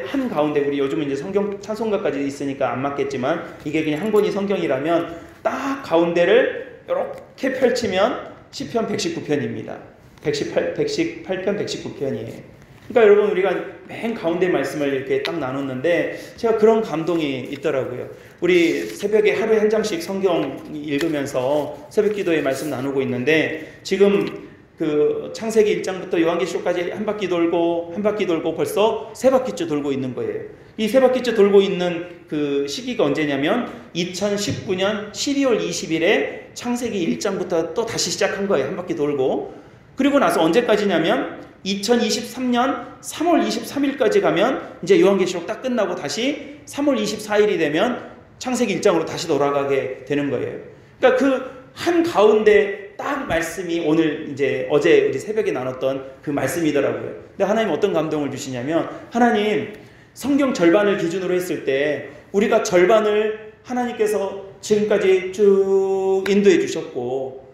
한가운데 우리 요즘은 이제 성경 찬송가까지 있으니까 안 맞겠지만 이게 그냥 한 권이 성경이라면 딱 가운데를 이렇게 펼치면 시편 119편입니다. 118편 119편이에요. 그러니까 여러분, 우리가 맨 가운데 말씀을 이렇게 딱 나눴는데 제가 그런 감동이 있더라고요. 우리 새벽에 하루에 한 장씩 성경 읽으면서 새벽 기도에 말씀 나누고 있는데 지금 그 창세기 1장부터 요한계시록까지 한 바퀴 돌고 벌써 세 바퀴째 돌고 있는 거예요. 이 세 바퀴째 돌고 있는 그 시기가 언제냐면 2019년 12월 20일에 창세기 1장부터 또 다시 시작한 거예요. 한 바퀴 돌고. 그리고 나서 언제까지냐면 2023년 3월 23일까지 가면 이제 요한계시록 딱 끝나고 다시 3월 24일이 되면 창세기 1장으로 다시 돌아가게 되는 거예요. 그러니까 그 한 가운데 딱 말씀이 오늘 이제 어제 우리 새벽에 나눴던 그 말씀이더라고요. 근데 하나님 어떤 감동을 주시냐면, 하나님 성경 절반을 기준으로 했을 때 우리가 절반을 하나님께서 지금까지 쭉 인도해 주셨고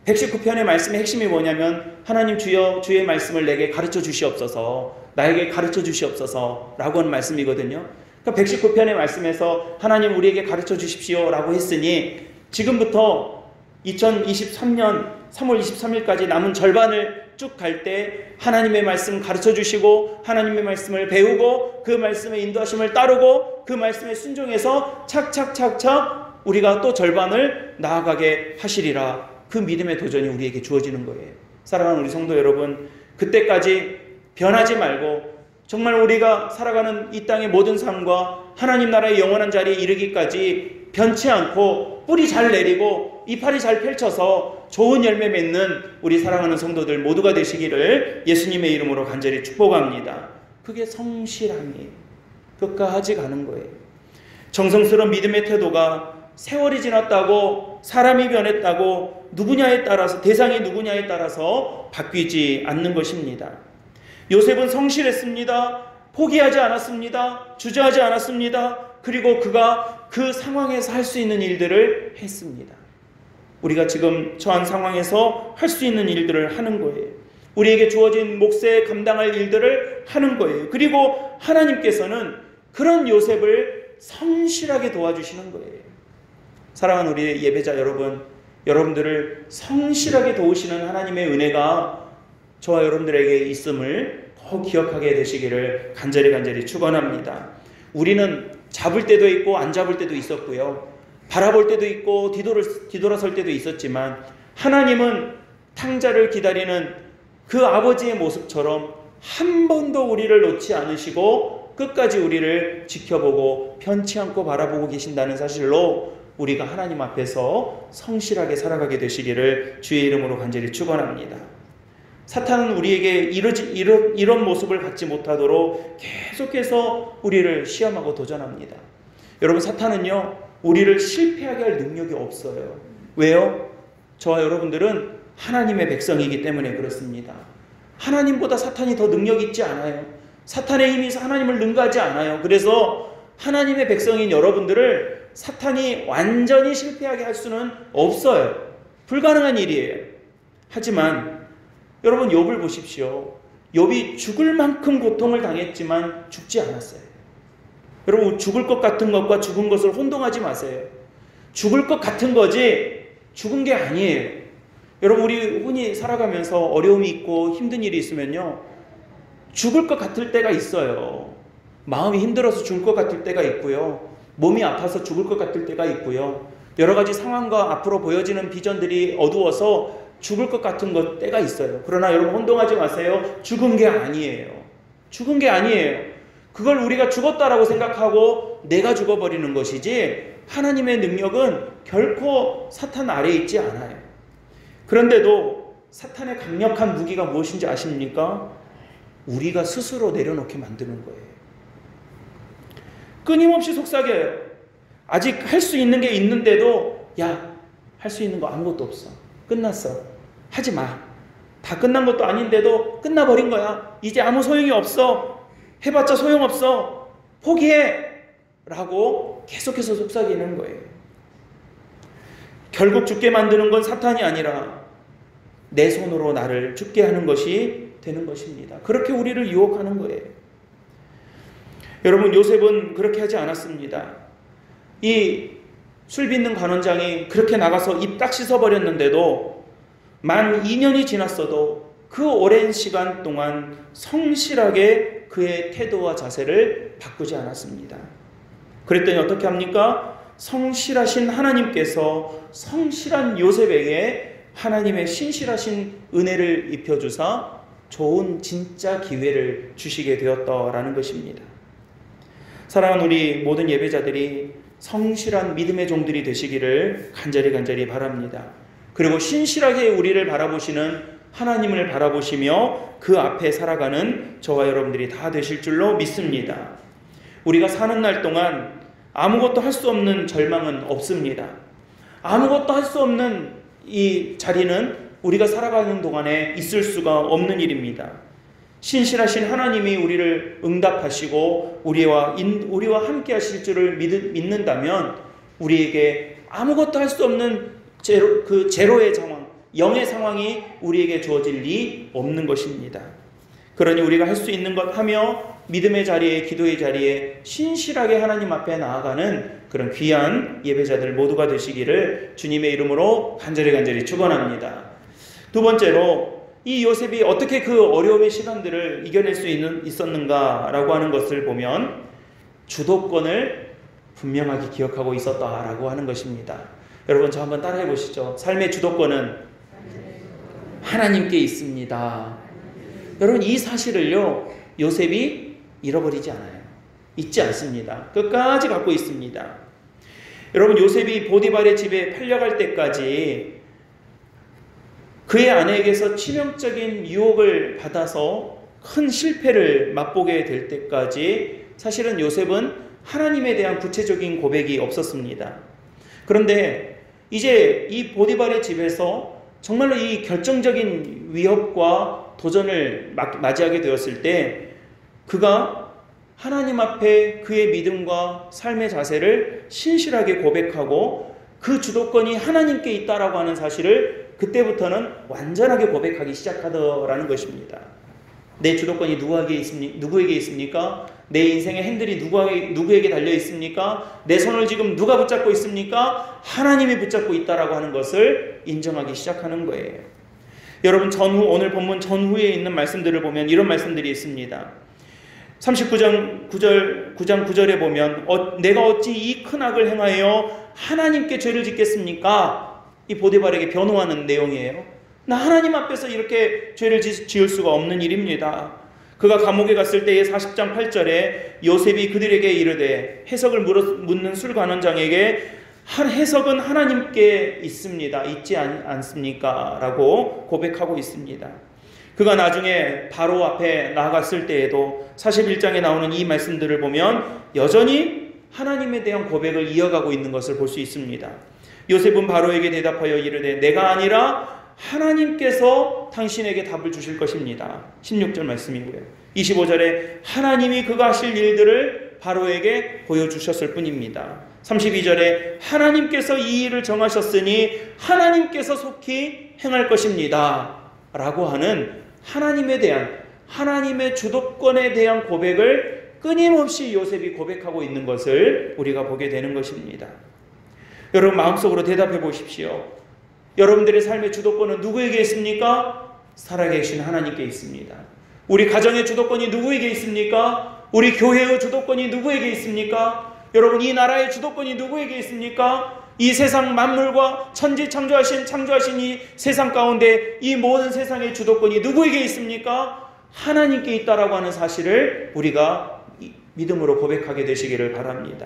119편의 말씀의 핵심이 뭐냐면, 하나님 주여 주의 말씀을 내게 가르쳐 주시옵소서, 나에게 가르쳐 주시옵소서 라고 하는 말씀이거든요. 그러니까 119편의 말씀에서 하나님 우리에게 가르쳐 주십시오 라고 했으니 지금부터 2023년 3월 23일까지 남은 절반을 쭉 갈 때 하나님의 말씀 가르쳐 주시고 하나님의 말씀을 배우고 그 말씀의 인도하심을 따르고 그 말씀에 순종해서 착착착착 우리가 또 절반을 나아가게 하시리라. 그 믿음의 도전이 우리에게 주어지는 거예요. 사랑하는 우리 성도 여러분, 그때까지 변하지 말고 정말 우리가 살아가는 이 땅의 모든 삶과 하나님 나라의 영원한 자리에 이르기까지 변치 않고 뿌리 잘 내리고 이파리 잘 펼쳐서 좋은 열매 맺는 우리 사랑하는 성도들 모두가 되시기를 예수님의 이름으로 간절히 축복합니다. 그게 성실함이에요. 끝까지 가는 거예요. 정성스러운 믿음의 태도가 세월이 지났다고, 사람이 변했다고, 누구냐에 따라서, 대상이 누구냐에 따라서 바뀌지 않는 것입니다. 요셉은 성실했습니다. 포기하지 않았습니다. 주저하지 않았습니다. 그리고 그가 그 상황에서 할 수 있는 일들을 했습니다. 우리가 지금 처한 상황에서 할 수 있는 일들을 하는 거예요. 우리에게 주어진 몫에 감당할 일들을 하는 거예요. 그리고 하나님께서는 그런 요셉을 성실하게 도와주시는 거예요. 사랑하는 우리 예배자 여러분, 여러분들을 성실하게 도우시는 하나님의 은혜가 저와 여러분들에게 있음을 꼭 기억하게 되시기를 간절히 축원합니다. 우리는 잡을 때도 있고 안 잡을 때도 있었고요. 바라볼 때도 있고 뒤돌아설 때도 있었지만 하나님은 탕자를 기다리는 그 아버지의 모습처럼 한 번도 우리를 놓지 않으시고 끝까지 우리를 지켜보고 편치 않고 바라보고 계신다는 사실로 우리가 하나님 앞에서 성실하게 살아가게 되시기를 주의 이름으로 간절히 축원합니다. 사탄은 우리에게 이런 모습을 갖지 못하도록 계속해서 우리를 시험하고 도전합니다. 여러분, 사탄은요, 우리를 실패하게 할 능력이 없어요. 왜요? 저와 여러분들은 하나님의 백성이기 때문에 그렇습니다. 하나님보다 사탄이 더 능력 있지 않아요. 사탄의 힘이 하나님을 능가하지 않아요. 그래서 하나님의 백성인 여러분들을 사탄이 완전히 실패하게 할 수는 없어요. 불가능한 일이에요. 하지만 여러분, 욥을 보십시오. 욥이 죽을 만큼 고통을 당했지만 죽지 않았어요. 여러분, 죽을 것 같은 것과 죽은 것을 혼동하지 마세요. 죽을 것 같은 거지 죽은 게 아니에요. 여러분, 우리 흔히 살아가면서 어려움이 있고 힘든 일이 있으면요, 죽을 것 같을 때가 있어요. 마음이 힘들어서 죽을 것 같을 때가 있고요. 몸이 아파서 죽을 것 같을 때가 있고요. 여러 가지 상황과 앞으로 보여지는 비전들이 어두워서 죽을 것 같은 것 때가 있어요. 그러나 여러분 혼동하지 마세요. 죽은 게 아니에요. 죽은 게 아니에요. 그걸 우리가 죽었다라고 생각하고 내가 죽어버리는 것이지 하나님의 능력은 결코 사탄 아래에 있지 않아요. 그런데도 사탄의 강력한 무기가 무엇인지 아십니까? 우리가 스스로 내려놓게 만드는 거예요. 끊임없이 속삭여요. 아직 할 수 있는 게 있는데도 야, 할 수 있는 거 아무것도 없어. 끝났어. 하지 마. 다 끝난 것도 아닌데도 끝나버린 거야. 이제 아무 소용이 없어. 해봤자 소용없어. 포기해. 라고 계속해서 속삭이는 거예요. 결국 죽게 만드는 건 사탄이 아니라 내 손으로 나를 죽게 하는 것이 되는 것입니다. 그렇게 우리를 유혹하는 거예요. 여러분, 요셉은 그렇게 하지 않았습니다. 이 술 빚는 관원장이 그렇게 나가서 입 딱 씻어버렸는데도 만 2년이 지났어도 그 오랜 시간 동안 성실하게 그의 태도와 자세를 바꾸지 않았습니다. 그랬더니 어떻게 합니까? 성실하신 하나님께서 성실한 요셉에게 하나님의 신실하신 은혜를 입혀주사 좋은 진짜 기회를 주시게 되었다라는 것입니다. 사랑하는 우리 모든 예배자들이 성실한 믿음의 종들이 되시기를 간절히 바랍니다. 그리고 신실하게 우리를 바라보시는 하나님을 바라보시며 그 앞에 살아가는 저와 여러분들이 다 되실 줄로 믿습니다. 우리가 사는 날 동안 아무것도 할 수 없는 절망은 없습니다. 아무것도 할 수 없는 이 자리는 우리가 살아가는 동안에 있을 수가 없는 일입니다. 신실하신 하나님이 우리를 응답하시고 우리와 함께 하실 줄을 믿는다면 우리에게 아무것도 할 수 없는 제로의 상황, 0의 상황이 우리에게 주어질 리 없는 것입니다. 그러니 우리가 할 수 있는 것 하며 믿음의 자리에, 기도의 자리에 신실하게 하나님 앞에 나아가는 그런 귀한 예배자들 모두가 되시기를 주님의 이름으로 간절히 축원합니다. 두 번째로 이 요셉이 어떻게 그 어려움의 시간들을 이겨낼 수 있었는가라고 하는 것을 보면 주도권을 분명하게 기억하고 있었다라고 하는 것입니다. 여러분, 저 한번 따라해 보시죠. 삶의 주도권은 하나님께 있습니다. 여러분, 이 사실을요, 요셉이 잃어버리지 않아요. 잊지 않습니다. 끝까지 갖고 있습니다. 여러분, 요셉이 보디발의 집에 팔려갈 때까지 그의 아내에게서 치명적인 유혹을 받아서 큰 실패를 맛보게 될 때까지 사실은 요셉은 하나님에 대한 구체적인 고백이 없었습니다. 그런데 이제 이 보디발의 집에서 정말로 이 결정적인 위협과 도전을 맞이하게 되었을 때 그가 하나님 앞에 그의 믿음과 삶의 자세를 신실하게 고백하고 그 주도권이 하나님께 있다라고 하는 사실을 그때부터는 완전하게 고백하기 시작하더라는 것입니다. 내 주도권이 누구에게 있습니까? 내 인생의 핸들이 누구에게 달려 있습니까? 내 손을 지금 누가 붙잡고 있습니까? 하나님이 붙잡고 있다라고 하는 것을 인정하기 시작하는 거예요. 여러분, 오늘 본문 전후에 있는 말씀들을 보면 이런 말씀들이 있습니다. 39장 9절에 보면 내가 어찌 이 큰 악을 행하여 하나님께 죄를 짓겠습니까? 이 보디발에게 변호하는 내용이에요. 나 하나님 앞에서 이렇게 죄를 지을 수가 없는 일입니다. 그가 감옥에 갔을 때의 40장 8절에 요셉이 그들에게 이르되 해석을 묻는 술관원장에게 해석은 하나님께 있습니다. 있지 않습니까? 라고 고백하고 있습니다. 그가 나중에 바로 앞에 나아갔을 때에도 41장에 나오는 이 말씀들을 보면 여전히 하나님에 대한 고백을 이어가고 있는 것을 볼 수 있습니다. 요셉은 바로에게 대답하여 이르되 내가 아니라 하나님께서 당신에게 답을 주실 것입니다. 16절 말씀이고요. 25절에 하나님이 그가 하실 일들을 바로에게 보여주셨을 뿐입니다. 32절에 하나님께서 이 일을 정하셨으니 하나님께서 속히 행할 것입니다. 라고 하는 하나님에 대한, 하나님의 주도권에 대한 고백을 끊임없이 요셉이 고백하고 있는 것을 우리가 보게 되는 것입니다. 여러분, 마음속으로 대답해 보십시오. 여러분들의 삶의 주도권은 누구에게 있습니까? 살아계신 하나님께 있습니다. 우리 가정의 주도권이 누구에게 있습니까? 우리 교회의 주도권이 누구에게 있습니까? 여러분, 이 나라의 주도권이 누구에게 있습니까? 이 세상 만물과 천지 창조하신 이 세상 가운데 이 모든 세상의 주도권이 누구에게 있습니까? 하나님께 있다라고 하는 사실을 우리가 믿음으로 고백하게 되시기를 바랍니다.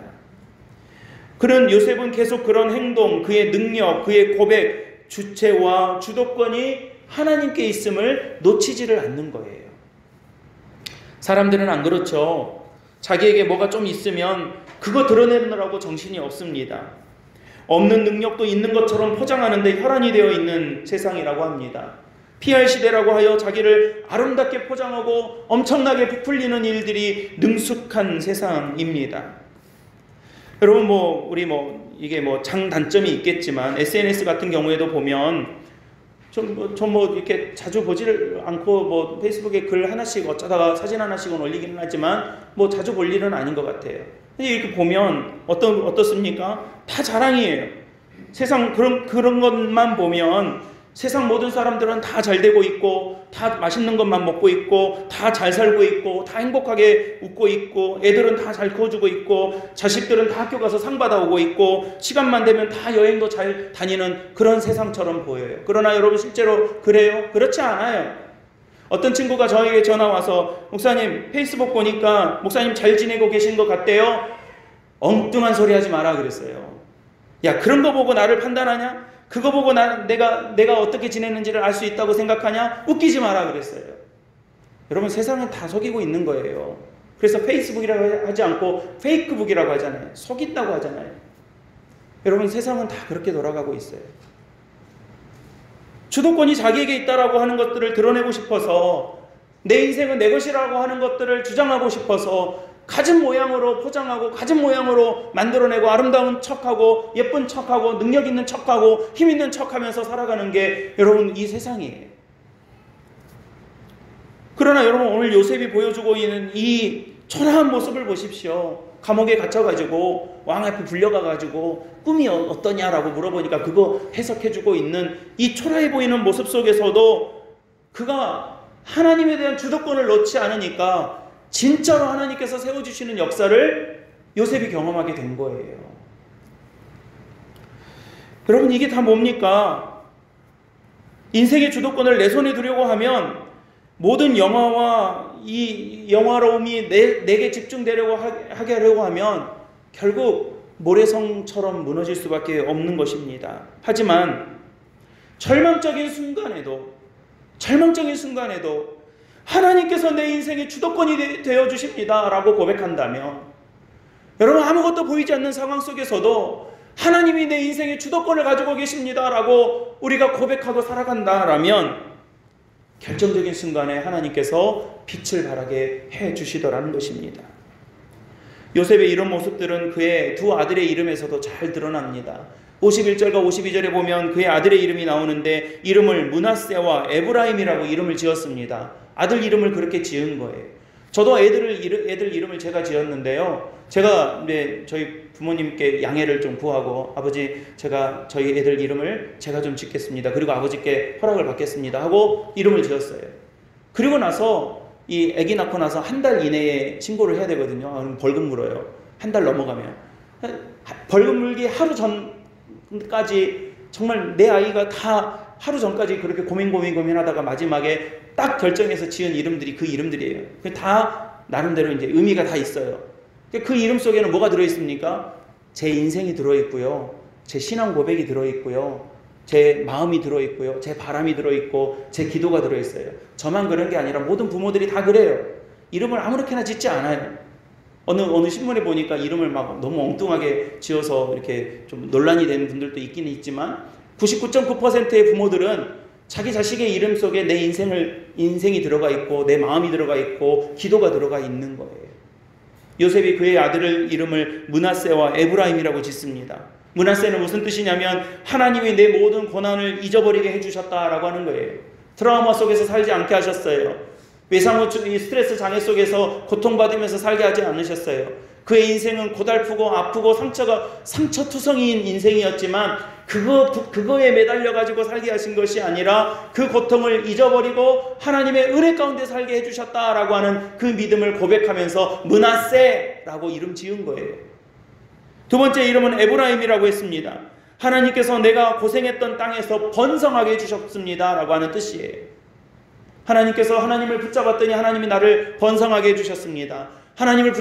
그런 요셉은 계속 그런 행동, 그의 능력, 그의 고백, 주체와 주도권이 하나님께 있음을 놓치지를 않는 거예요. 사람들은 안 그렇죠. 자기에게 뭐가 좀 있으면 그거 드러내느라고 정신이 없습니다. 없는 능력도 있는 것처럼 포장하는데 혈안이 되어 있는 세상이라고 합니다. PR 시대라고 하여 자기를 아름답게 포장하고 엄청나게 부풀리는 일들이 능숙한 세상입니다. 여러분 우리 이게 장단점이 있겠지만 SNS 같은 경우에도 보면 좀 이렇게 자주 보지를 않고 페이스북에 글 하나씩 어쩌다가 사진 하나씩은 올리기는 하지만 자주 볼 일은 아닌 것 같아요. 근데 이렇게 보면 어떻습니까? 다 자랑이에요. 세상 그런 것만 보면 세상 모든 사람들은 다 잘 되고 있고, 다 맛있는 것만 먹고 있고, 다 잘 살고 있고, 다 행복하게 웃고 있고, 애들은 다 잘 커주고 있고, 자식들은 다 학교 가서 상 받아오고 있고, 시간만 되면 다 여행도 잘 다니는 그런 세상처럼 보여요. 그러나 여러분 실제로 그래요? 그렇지 않아요. 어떤 친구가 저에게 전화 와서 목사님 페이스북 보니까 목사님 잘 지내고 계신 것 같대요. 엉뚱한 소리 하지 마라 그랬어요. 야, 그런 거 보고 나를 판단하냐? 그거 보고 내가 어떻게 지냈는지를 알 수 있다고 생각하냐? 웃기지 마라 그랬어요. 여러분 세상은 다 속이고 있는 거예요. 그래서 페이스북이라고 하지 않고 페이크북이라고 하잖아요. 속인다고 하잖아요. 여러분 세상은 다 그렇게 돌아가고 있어요. 주도권이 자기에게 있다라고 하는 것들을 드러내고 싶어서, 내 인생은 내 것이라고 하는 것들을 주장하고 싶어서 가진 모양으로 포장하고 가진 모양으로 만들어내고 아름다운 척하고 예쁜 척하고 능력 있는 척하고 힘 있는 척하면서 살아가는 게 여러분 이 세상이에요. 그러나 여러분 오늘 요셉이 보여주고 있는 이 초라한 모습을 보십시오. 감옥에 갇혀가지고 왕 앞에 불려가가지고 꿈이 어떠냐라고 물어보니까 그거 해석해주고 있는 이 초라해 보이는 모습 속에서도 그가 하나님에 대한 주도권을 놓지 않으니까 진짜로 하나님께서 세워주시는 역사를 요셉이 경험하게 된 거예요. 여러분 이게 다 뭡니까? 인생의 주도권을 내 손에 두려고 하면 모든 영화와 이 영화로움이 내게 집중되려고 하게 하려고 하면 결국 모래성처럼 무너질 수밖에 없는 것입니다. 하지만 절망적인 순간에도 하나님께서 내 인생의 주도권이 되어 주십니다 라고 고백한다면, 여러분 아무것도 보이지 않는 상황 속에서도 하나님이 내 인생의 주도권을 가지고 계십니다 라고 우리가 고백하고 살아간다라면 결정적인 순간에 하나님께서 빛을 발하게 해 주시더라는 것입니다. 요셉의 이런 모습들은 그의 두 아들의 이름에서도 잘 드러납니다. 51절과 52절에 보면 그의 아들의 이름이 나오는데 이름을 므낫세와 에브라임이라고 이름을 지었습니다. 아들 이름을 그렇게 지은 거예요. 저도 애들 이름을 제가 지었는데요. 제가 저희 부모님께 양해를 좀 구하고, 아버지 제가 저희 애들 이름을 제가 좀 짓겠습니다. 그리고 아버지께 허락을 받겠습니다 하고 이름을 지었어요. 그리고 나서 이 아기 낳고 나서 한 달 이내에 신고를 해야 되거든요. 그럼 벌금 물어요. 한 달 넘어가면. 벌금 물기 하루 전까지 정말 내 아이가 다 하루 전까지 그렇게 고민하다가 마지막에 딱 결정해서 지은 이름들이 그 이름들이에요. 다 나름대로 이제 의미가 다 있어요. 그 이름 속에는 뭐가 들어있습니까? 제 인생이 들어있고요. 제 신앙 고백이 들어있고요. 제 마음이 들어있고요. 제 바람이 들어있고 제 기도가 들어있어요. 저만 그런 게 아니라 모든 부모들이 다 그래요. 이름을 아무렇게나 짓지 않아요. 어느 신문에 보니까 이름을 막 너무 엉뚱하게 지어서 이렇게 좀 논란이 되는 분들도 있긴 있지만 99.9%의 부모들은 자기 자식의 이름 속에 내 인생이 들어가 있고 내 마음이 들어가 있고 기도가 들어가 있는 거예요. 요셉이 그의 아들을 이름을 므낫세와 에브라임이라고 짓습니다. 므낫세는 무슨 뜻이냐면 하나님이 내 모든 고난을 잊어버리게 해주셨다라고 하는 거예요. 트라우마 속에서 살지 않게 하셨어요. 외상후증, 스트레스 장애 속에서 고통받으면서 살게 하지 않으셨어요. 그의 인생은 고달프고 아프고 상처투성이인 인생이었지만 그거에 매달려가지고 살게 하신 것이 아니라 그 고통을 잊어버리고 하나님의 은혜 가운데 살게 해주셨다라고 하는 그 믿음을 고백하면서 므낫세라고 이름 지은 거예요. 두 번째 이름은 에브라임이라고 했습니다. 하나님께서 내가 고생했던 땅에서 번성하게 해주셨습니다 라고 하는 뜻이에요. 하나님께서 하나님을 붙잡았더니 하나님이 나를 번성하게 해주셨습니다. 하나님을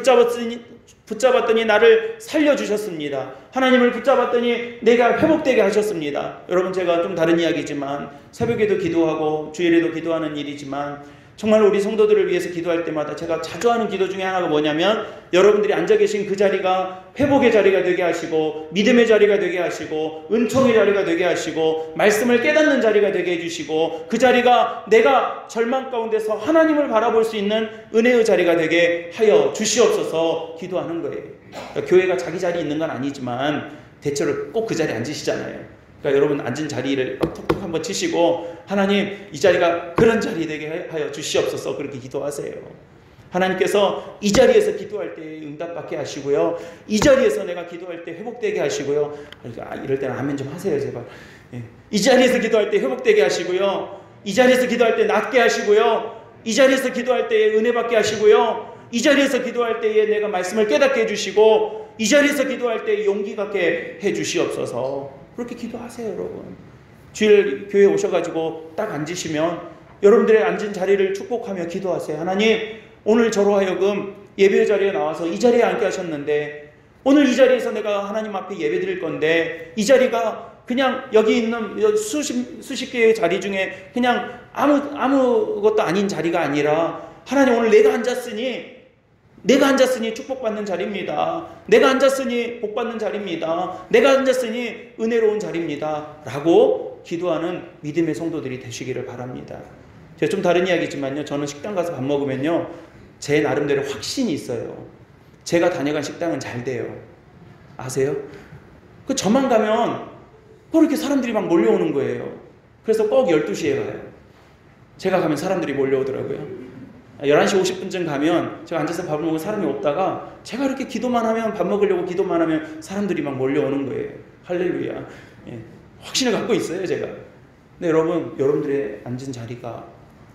붙잡았더니 나를 살려주셨습니다. 하나님을 붙잡았더니 내가 회복되게 하셨습니다. 여러분, 제가 좀 다른 이야기지만 새벽에도 기도하고 주일에도 기도하는 일이지만 정말 우리 성도들을 위해서 기도할 때마다 제가 자주 하는 기도 중에 하나가 뭐냐면, 여러분들이 앉아 계신 그 자리가 회복의 자리가 되게 하시고, 믿음의 자리가 되게 하시고, 은총의 자리가 되게 하시고, 말씀을 깨닫는 자리가 되게 해주시고, 그 자리가 내가 절망 가운데서 하나님을 바라볼 수 있는 은혜의 자리가 되게 하여 주시옵소서 기도하는 거예요. 그러니까 교회가 자기 자리에 있는 건 아니지만 대체로 꼭 그 자리에 앉으시잖아요. 그러니까 여러분, 앉은 자리를 톡톡 한번 치시고, 하나님, 이 자리가 그런 자리 되게 하여 주시옵소서 그렇게 기도하세요. 하나님께서 이 자리에서 기도할 때 응답받게 하시고요, 이 자리에서 내가 기도할 때 회복되게 하시고요. 이럴 때는 아멘 좀 하세요, 제발. 이 자리에서 기도할 때 회복되게 하시고요, 이 자리에서 기도할 때 낫게 하시고요, 이 자리에서 기도할 때 은혜 받게 하시고요, 이 자리에서 기도할 때에 내가 말씀을 깨닫게 해주시고, 이 자리에서 기도할 때 용기 갖게 해주시옵소서. 그렇게 기도하세요, 여러분. 주일 교회에 오셔가지고 딱 앉으시면 여러분들의 앉은 자리를 축복하며 기도하세요. 하나님, 오늘 저로 하여금 예배 자리에 나와서 이 자리에 앉게 하셨는데, 오늘 이 자리에서 내가 하나님 앞에 예배 드릴 건데, 이 자리가 그냥 여기 있는 수십 개의 자리 중에 그냥 아무것도 아닌 자리가 아니라, 하나님, 오늘 내가 앉았으니 축복받는 자리입니다. 내가 앉았으니 복받는 자리입니다. 내가 앉았으니 은혜로운 자리입니다 라고 기도하는 믿음의 성도들이 되시기를 바랍니다. 제가 좀 다른 이야기지만요, 저는 식당 가서 밥 먹으면요, 제 나름대로 확신이 있어요. 제가 다녀간 식당은 잘 돼요. 아세요? 저만 가면 그렇게 사람들이 막 몰려오는 거예요. 그래서 꼭 12시에 가요. 제가 가면 사람들이 몰려오더라고요. 11시 50분쯤 가면 제가 앉아서 밥을 먹으면 사람이 없다가, 제가 이렇게 기도만 하면, 밥 먹으려고 기도만 하면 사람들이 막 몰려오는 거예요. 할렐루야. 확신을 갖고 있어요, 제가. 근데 여러분들의 앉은 자리가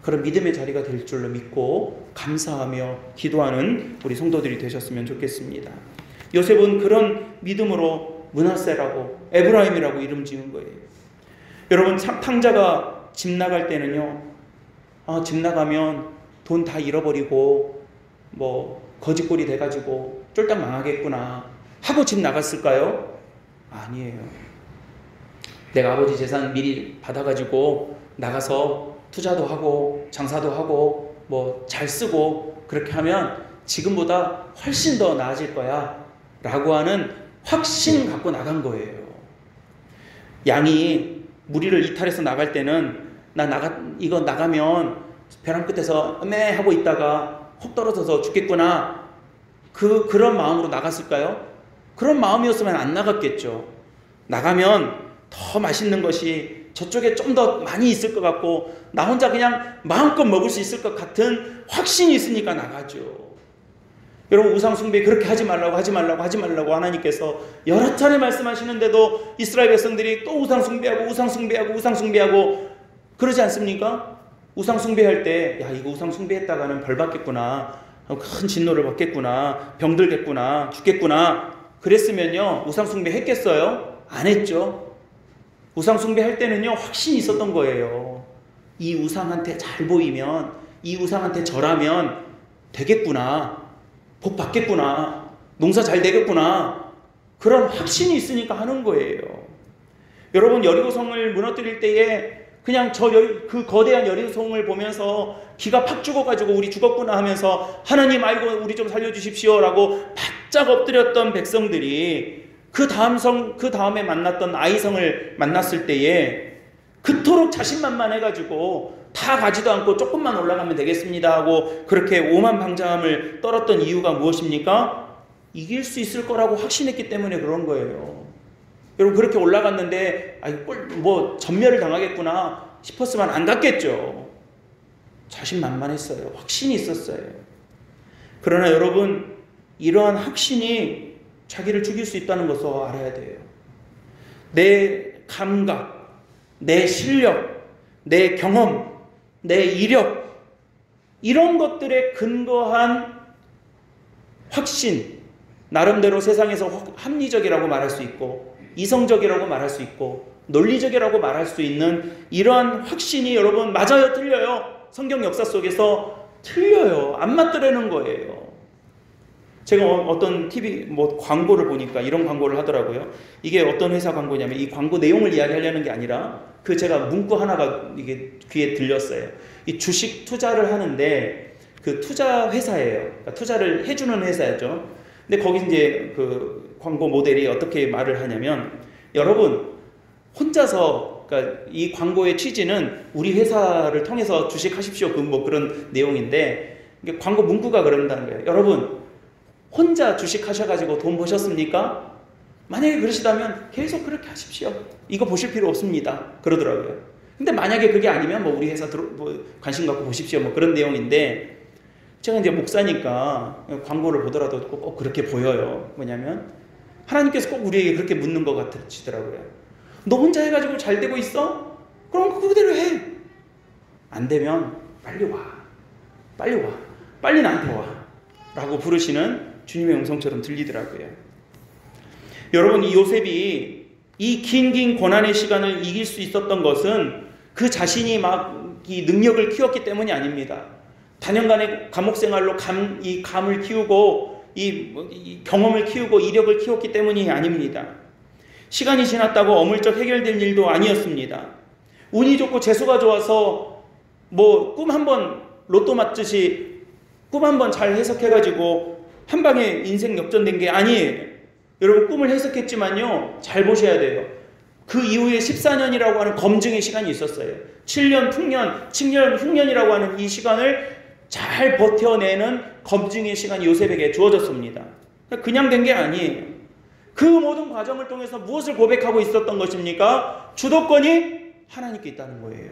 그런 믿음의 자리가 될 줄로 믿고 감사하며 기도하는 우리 성도들이 되셨으면 좋겠습니다. 요셉은 그런 믿음으로 므낫세라고, 에브라임이라고 이름 지은 거예요. 여러분, 탕자가 집 나갈 때는요, 집 나가면 돈 다 잃어버리고 거짓골이 돼가지고 쫄딱 망하겠구나 하고 집 나갔을까요? 아니에요. 내가 아버지 재산 미리 받아가지고 나가서 투자도 하고 장사도 하고 잘 쓰고 그렇게 하면 지금보다 훨씬 더 나아질 거야 라고 하는 확신 갖고 나간 거예요. 양이 무리를 이탈해서 나갈 때는 이거 나가면 벼랑 끝에서 매 하고 있다가 혹 떨어져서 죽겠구나, 그런 마음으로 나갔을까요? 그런 마음이었으면 안 나갔겠죠. 나가면 더 맛있는 것이 저쪽에 좀 더 많이 있을 것 같고, 나 혼자 그냥 마음껏 먹을 수 있을 것 같은 확신이 있으니까 나가죠. 여러분, 우상숭배 그렇게 하지 말라고 하나님께서 여러 차례 말씀하시는데도 이스라엘 백성들이 또 우상숭배하고 그러지 않습니까? 우상숭배할 때, 이거 우상숭배했다가는 벌 받겠구나, 큰 진노를 받겠구나, 병들겠구나, 죽겠구나 그랬으면요, 우상숭배 했겠어요? 안 했죠. 우상숭배할 때는요, 확신이 있었던 거예요. 이 우상한테 잘 보이면, 이 우상한테 절하면 되겠구나, 복 받겠구나, 농사 잘 되겠구나, 그런 확신이 있으니까 하는 거예요. 여러분, 여리고성을 무너뜨릴 때에 그냥 그 거대한 여리고성을 보면서 기가 팍 죽어가지고 우리 죽었구나 하면서, 하나님, 아이고 우리 좀 살려주십시오 라고 바짝 엎드렸던 백성들이 그 다음에 만났던 아이성을 만났을 때에 그토록 자신만만해가지고 다 가지도 않고 조금만 올라가면 되겠습니다 하고 그렇게 오만방자함을 떨었던 이유가 무엇입니까? 이길 수 있을 거라고 확신했기 때문에 그런 거예요. 여러분, 그렇게 올라갔는데 전멸을 당하겠구나 싶었으면 안 갔겠죠. 자신만만했어요. 확신이 있었어요. 그러나 여러분, 이러한 확신이 자기를 죽일 수 있다는 것을 알아야 돼요. 내 감각, 내 실력, 내 경험, 내 이력, 이런 것들에 근거한 확신, 나름대로 세상에서 합리적이라고 말할 수 있고, 이성적이라고 말할 수 있고 논리적이라고 말할 수 있는 이러한 확신이 여러분 맞아요, 틀려요? 성경 역사 속에서 틀려요. 안 맞더라는 거예요. 제가 어떤 TV 광고를 보니까 이런 광고를 하더라고요. 이게 어떤 회사 광고냐면 이 광고 내용을 이야기하려는 게 아니라 제가 문구 하나가 이게 귀에 들렸어요. 이 주식 투자를 하는데 그 투자 회사예요. 그러니까 투자를 해주는 회사였죠. 근데 거기 이제 그 광고 모델이 어떻게 말을 하냐면 여러분 혼자서 그러니까 이 광고의 취지는 우리 회사를 통해서 주식하십시오. 그런 내용인데 이게 광고 문구가 그런다는 거예요. 여러분 혼자 주식하셔가지고 돈 버셨습니까? 만약에 그러시다면 계속 그렇게 하십시오. 이거 보실 필요 없습니다. 그러더라고요. 근데 만약에 그게 아니면 우리 회사 관심 갖고 보십시오. 그런 내용인데 제가 이제 목사니까 광고를 보더라도 꼭 그렇게 보여요. 뭐냐면 하나님께서 꼭 우리에게 그렇게 묻는 것 같으시더라고요. 너 혼자 해가지고 잘 되고 있어? 그럼 그대로 해. 안 되면 빨리 와. 빨리 와. 빨리 나한테 와. 라고 부르시는 주님의 음성처럼 들리더라고요. 여러분 이 요셉이 이 긴 고난의 시간을 이길 수 있었던 것은 그 자신이 막 이 능력을 키웠기 때문이 아닙니다. 단연간의 감옥 생활로 이 감을 키우고 이 경험을 키우고 이력을 키웠기 때문이 아닙니다. 시간이 지났다고 어물쩍 해결된 일도 아니었습니다. 운이 좋고 재수가 좋아서 꿈 한번 로또 맞듯이 꿈 한번 잘 해석해가지고 한 방에 인생 역전된 게 아니에요. 여러분 꿈을 해석했지만요. 잘 보셔야 돼요. 그 이후에 14년이라고 하는 검증의 시간이 있었어요. 7년, 흉년이라고 하는 이 시간을 잘 버텨내는 검증의 시간이 요셉에게 주어졌습니다. 그냥 된 게 아니에요. 그 모든 과정을 통해서 무엇을 고백하고 있었던 것입니까? 주도권이 하나님께 있다는 거예요.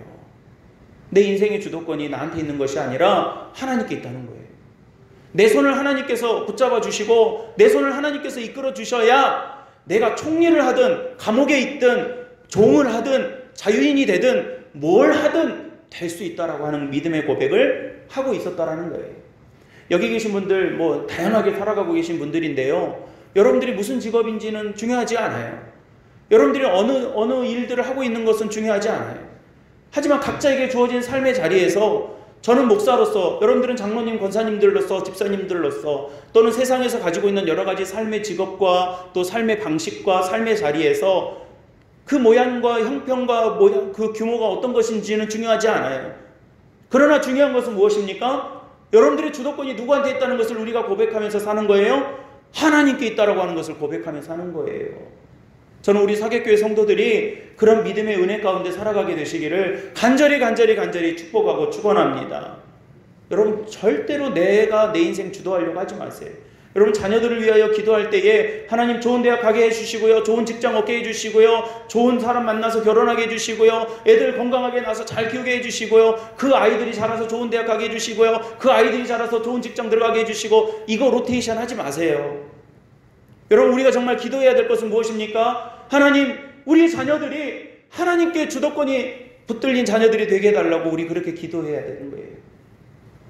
내 인생의 주도권이 나한테 있는 것이 아니라 하나님께 있다는 거예요. 내 손을 하나님께서 붙잡아 주시고 내 손을 하나님께서 이끌어 주셔야 내가 총리를 하든 감옥에 있든 종을 하든 자유인이 되든 뭘 하든 될 수 있다라고 하는 믿음의 고백을 하고 있었다라는 거예요. 여기 계신 분들 다양하게 살아가고 계신 분들인데요. 여러분들이 무슨 직업인지는 중요하지 않아요. 여러분들이 어느 일들을 하고 있는 것은 중요하지 않아요. 하지만 각자에게 주어진 삶의 자리에서 저는 목사로서, 여러분들은 장로님, 권사님들로서, 집사님들로서 또는 세상에서 가지고 있는 여러 가지 삶의 직업과 또 삶의 방식과 삶의 자리에서 그 모양과 형편과 그 규모가 어떤 것인지는 중요하지 않아요. 그러나 중요한 것은 무엇입니까? 여러분들의 주도권이 누구한테 있다는 것을 우리가 고백하면서 사는 거예요? 하나님께 있다라고 하는 것을 고백하면서 사는 거예요. 저는 우리 사객교회 성도들이 그런 믿음의 은혜 가운데 살아가게 되시기를 간절히 축복하고 축원합니다. 여러분 절대로 내가 내 인생 주도하려고 하지 마세요. 여러분 자녀들을 위하여 기도할 때에 하나님 좋은 대학 가게 해주시고요, 좋은 직장 얻게 해주시고요, 좋은 사람 만나서 결혼하게 해주시고요, 애들 건강하게 낳아서 잘 키우게 해주시고요, 그 아이들이 자라서 좋은 대학 가게 해주시고요, 그 아이들이 자라서 좋은 직장 들어가게 해주시고, 이거 로테이션 하지 마세요. 여러분 우리가 정말 기도해야 될 것은 무엇입니까? 하나님, 우리 자녀들이 하나님께 주도권이 붙들린 자녀들이 되게 해달라고 우리 그렇게 기도해야 되는 거예요.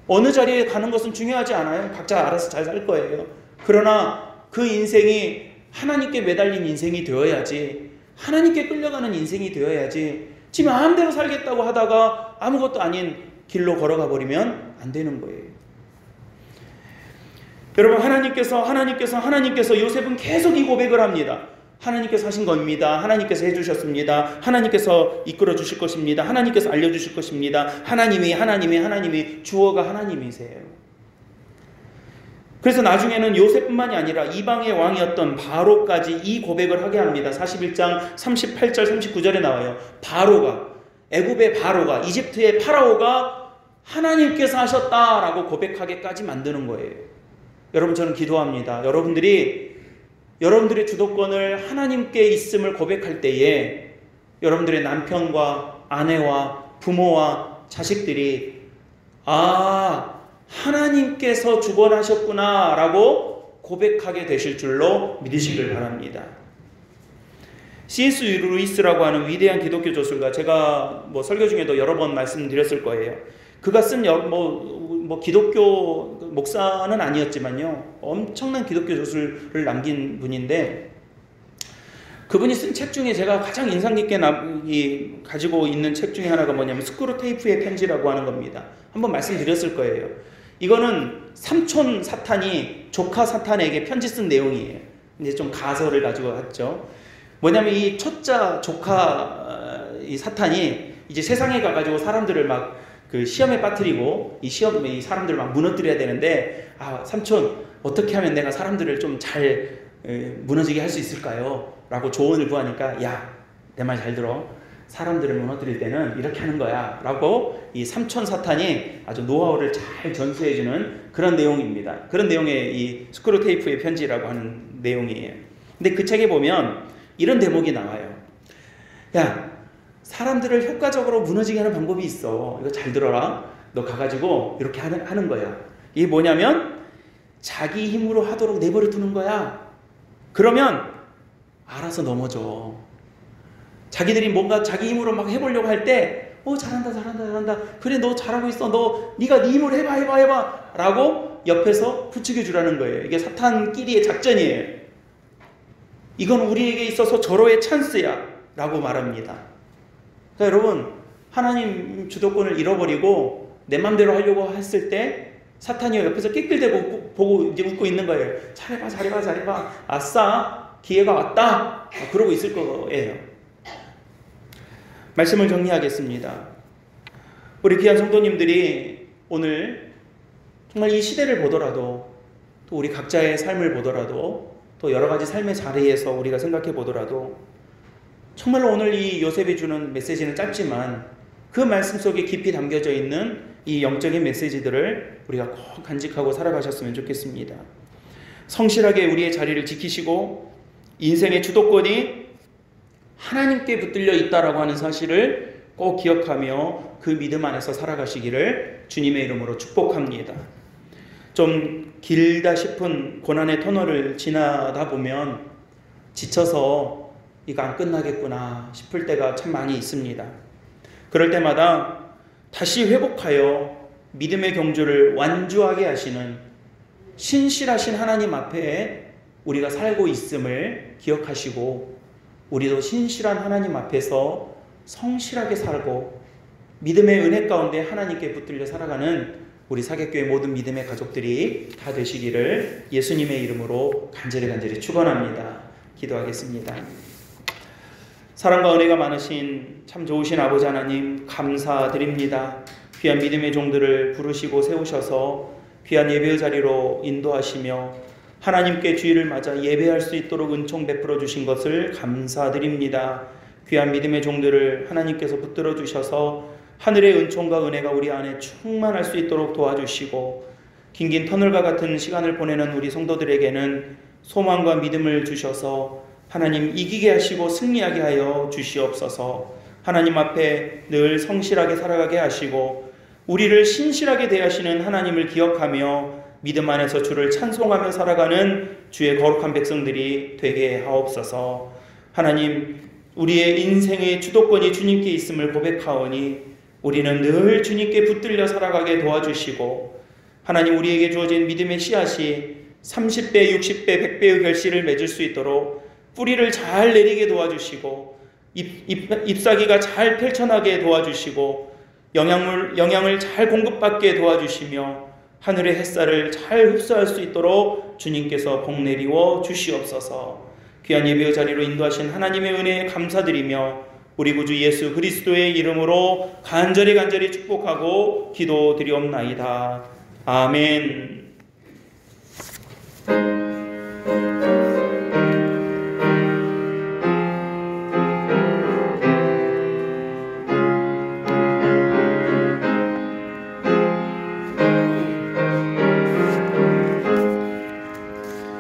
어느 자리에 가는 것은 중요하지 않아요. 각자 알아서 잘 살 거예요. 그러나 그 인생이 하나님께 매달린 인생이 되어야지, 하나님께 끌려가는 인생이 되어야지, 지 마음대로 살겠다고 하다가 아무것도 아닌 길로 걸어가 버리면 안 되는 거예요. 여러분 하나님께서 요셉은 계속 이 고백을 합니다. 하나님께서 하신 겁니다. 하나님께서 해주셨습니다. 하나님께서 이끌어 주실 것입니다. 하나님께서 알려주실 것입니다. 하나님이 주어가 하나님이세요. 그래서 나중에는 요셉뿐만이 아니라 이방의 왕이었던 바로까지 이 고백을 하게 합니다. 41장 38절 39절에 나와요. 바로가, 애굽의 바로가, 이집트의 파라오가 하나님께서 하셨다라고 고백하게까지 만드는 거예요. 여러분 저는 기도합니다. 여러분들의 주도권을 하나님께 있음을 고백할 때에 여러분들의 남편과 아내와 부모와 자식들이 하나님께서 주권하셨구나 라고 고백하게 되실 줄로 믿으시길 바랍니다. C.S. 루이스라고 하는 위대한 기독교 저술가, 제가 설교 중에도 여러 번 말씀드렸을 거예요. 그가 쓴 기독교 목사는 아니었지만요, 엄청난 기독교 저술을 남긴 분인데, 그분이 쓴 책 중에 제가 가장 인상 깊게 가지고 있는 책 중에 하나가 뭐냐면 스크루테이프의 편지라고 하는 겁니다. 한번 말씀드렸을 거예요. 이거는 삼촌 사탄이 조카 사탄에게 편지 쓴 내용이에요. 이제 좀 가설을 가지고 왔죠. 뭐냐면 이 초짜 조카 이 사탄이 이제 세상에 가가지고 사람들을 막 그 시험에 빠뜨리고 이 사람들을 막 무너뜨려야 되는데, 삼촌 어떻게 하면 내가 사람들을 좀 잘 무너지게 할 수 있을까요? 라고 조언을 구하니까, 야, 내 말 잘 들어. 사람들을 무너뜨릴 때는 이렇게 하는 거야. 라고 이 삼촌 사탄이 아주 노하우를 잘 전수해주는 그런 내용입니다. 그런 내용의 이 스크루테이프의 편지라고 하는 내용이에요. 근데 그 책에 보면 이런 대목이 나와요. 야, 사람들을 효과적으로 무너지게 하는 방법이 있어. 이거 잘 들어라. 너 가가지고 이렇게 하는 거야. 이게 뭐냐면 자기 힘으로 하도록 내버려 두는 거야. 그러면 알아서 넘어져. 자기들이 뭔가 자기 힘으로 막 해보려고 할 때, 잘한다. 그래, 너 잘하고 있어. 네가 네 힘으로 해봐. 라고 옆에서 부추겨 주라는 거예요. 이게 사탄끼리의 작전이에요. 이건 우리에게 있어서 절호의 찬스야. 라고 말합니다. 그러니까 여러분, 하나님 주도권을 잃어버리고 내 맘대로 하려고 했을 때 사탄이 옆에서 낄낄대고 보고 이제 웃고 있는 거예요. 잘해봐. 아싸, 기회가 왔다. 그러고 있을 거예요. 말씀을 정리하겠습니다. 우리 귀한 성도님들이 오늘 정말 이 시대를 보더라도, 또 우리 각자의 삶을 보더라도, 또 여러 가지 삶의 자리에서 우리가 생각해 보더라도, 정말로 오늘 이 요셉이 주는 메시지는 짧지만 그 말씀 속에 깊이 담겨져 있는 이 영적인 메시지들을 우리가 꼭 간직하고 살아가셨으면 좋겠습니다. 성실하게 우리의 자리를 지키시고 인생의 주도권이 하나님께 붙들려 있다라고 하는 사실을 꼭 기억하며 그 믿음 안에서 살아가시기를 주님의 이름으로 축복합니다. 좀 길다 싶은 고난의 터널을 지나다 보면 지쳐서 이거 안 끝나겠구나 싶을 때가 참 많이 있습니다. 그럴 때마다 다시 회복하여 믿음의 경주를 완주하게 하시는 신실하신 하나님 앞에 우리가 살고 있음을 기억하시고, 우리도 신실한 하나님 앞에서 성실하게 살고 믿음의 은혜 가운데 하나님께 붙들려 살아가는 우리 사객교회 모든 믿음의 가족들이 다 되시기를 예수님의 이름으로 간절히 축원합니다. 기도하겠습니다. 사랑과 은혜가 많으신 참 좋으신 아버지 하나님, 감사드립니다. 귀한 믿음의 종들을 부르시고 세우셔서 귀한 예배의 자리로 인도하시며 하나님께 주일을 맞아 예배할 수 있도록 은총 베풀어 주신 것을 감사드립니다. 귀한 믿음의 종들을 하나님께서 붙들어 주셔서 하늘의 은총과 은혜가 우리 안에 충만할 수 있도록 도와주시고, 긴긴 터널과 같은 시간을 보내는 우리 성도들에게는 소망과 믿음을 주셔서 하나님 이기게 하시고 승리하게 하여 주시옵소서. 하나님 앞에 늘 성실하게 살아가게 하시고 우리를 신실하게 대하시는 하나님을 기억하며 믿음 안에서 주를 찬송하며 살아가는 주의 거룩한 백성들이 되게 하옵소서. 하나님, 우리의 인생의 주도권이 주님께 있음을 고백하오니 우리는 늘 주님께 붙들려 살아가게 도와주시고, 하나님 우리에게 주어진 믿음의 씨앗이 30배, 60배, 100배의 결실을 맺을 수 있도록 뿌리를 잘 내리게 도와주시고 잎사귀가 잘 펼쳐나게 도와주시고 영양을 잘 공급받게 도와주시며 하늘의 햇살을 잘 흡수할 수 있도록 주님께서 복 내리워 주시옵소서. 귀한 예배의 자리로 인도하신 하나님의 은혜에 감사드리며 우리 구주 예수 그리스도의 이름으로 간절히 축복하고 기도드리옵나이다. 아멘.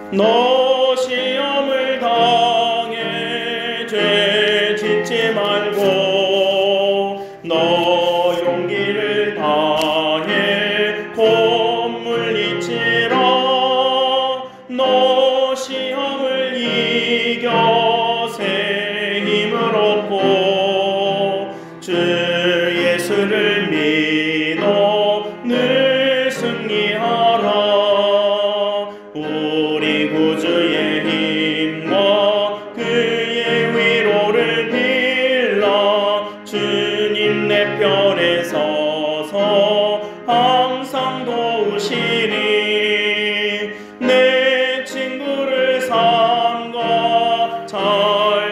너 시험을 당해 죄 짓지 말고 너 용기를 다해 곧 물리치라.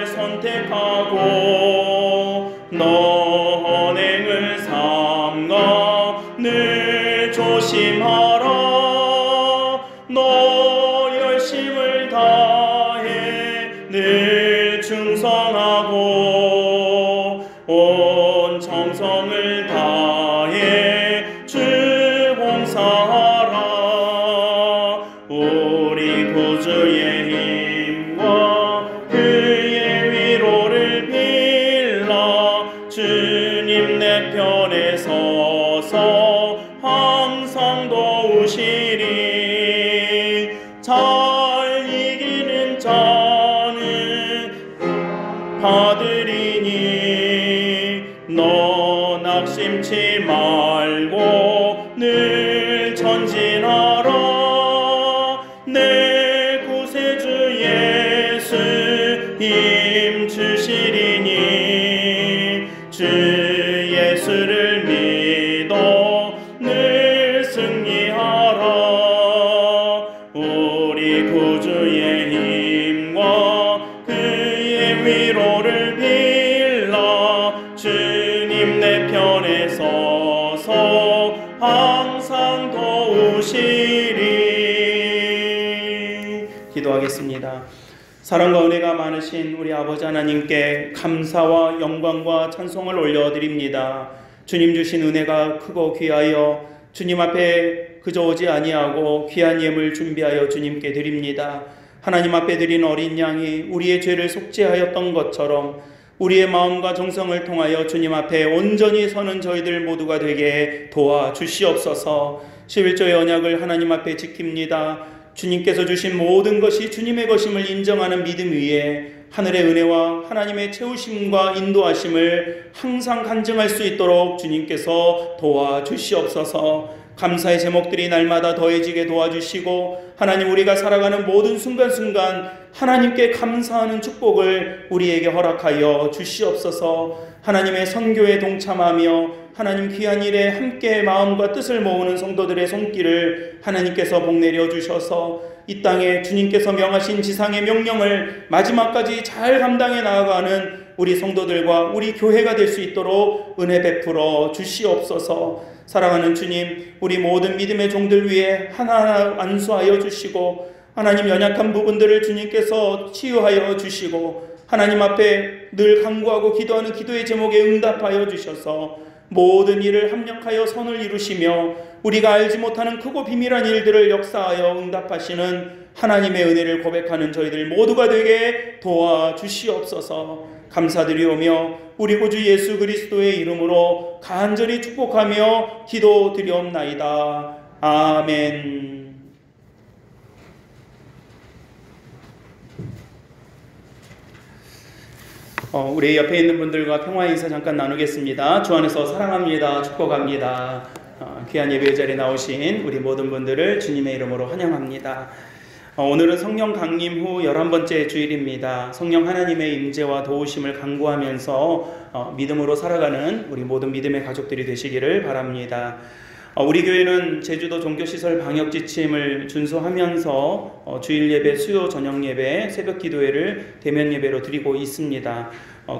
날 선택하고 너행을 삼가 늘 조심하라. 너 열심을 다해 늘 충성하고 온 정성을 다해 주 봉사하라. 우리 구주의 힘과 그의 위로를 빌라. 주님 내 편에 서서 항상 도우시리. 잘 이기는 자는 받으리니 너 낙심치 말고 늘 전진하라. 내 구세주 예수 힘 주시리니 주 예수를 믿어 늘 승리하라. 우리 구주의 힘과 그의 위로를 빌라. 주님 내 편에 서서 항상 도우시리. 기도하겠습니다. 사랑과 은혜가 많으신 우리 아버지 하나님께 감사와 영광과 찬송을 올려드립니다. 주님 주신 은혜가 크고 귀하여 주님 앞에 그저 오지 아니하고 귀한 예물 준비하여 주님께 드립니다. 하나님 앞에 드린 어린 양이 우리의 죄를 속죄하였던 것처럼 우리의 마음과 정성을 통하여 주님 앞에 온전히 서는 저희들 모두가 되게 도와주시옵소서. 11조의 언약을 하나님 앞에 지킵니다. 주님께서 주신 모든 것이 주님의 것임을 인정하는 믿음 위에 하늘의 은혜와 하나님의 채우심과 인도하심을 항상 간증할 수 있도록 주님께서 도와주시옵소서. 감사의 제목들이 날마다 더해지게 도와주시고 하나님 우리가 살아가는 모든 순간순간 하나님께 감사하는 축복을 우리에게 허락하여 주시옵소서. 하나님의 선교에 동참하며 하나님 귀한 일에 함께 마음과 뜻을 모으는 성도들의 손길을 하나님께서 복내려 주셔서 이 땅에 주님께서 명하신 지상의 명령을 마지막까지 잘 감당해 나아가는 우리 성도들과 우리 교회가 될 수 있도록 은혜 베풀어 주시옵소서. 사랑하는 주님, 우리 모든 믿음의 종들 위해 하나하나 안수하여 주시고 하나님 연약한 부분들을 주님께서 치유하여 주시고 하나님 앞에 늘 간구하고 기도하는 기도의 제목에 응답하여 주셔서 모든 일을 합력하여 선을 이루시며 우리가 알지 못하는 크고 비밀한 일들을 역사하여 응답하시는 하나님의 은혜를 고백하는 저희들 모두가 되게 도와주시옵소서. 감사드리오며 우리 구주 예수 그리스도의 이름으로 간절히 축복하며 기도드리옵나이다. 아멘. 우리 옆에 있는 분들과 평화 인사 잠깐 나누겠습니다. 주 안에서 사랑합니다. 축복합니다. 귀한 예배의 자리에 나오신 우리 모든 분들을 주님의 이름으로 환영합니다. 오늘은 성령 강림 후 11번째 주일입니다. 성령 하나님의 임재와 도우심을 간구하면서 믿음으로 살아가는 우리 모든 믿음의 가족들이 되시기를 바랍니다. 우리 교회는 제주도 종교시설 방역지침을 준수하면서 주일 예배, 수요 저녁 예배, 새벽 기도회를 대면 예배로 드리고 있습니다.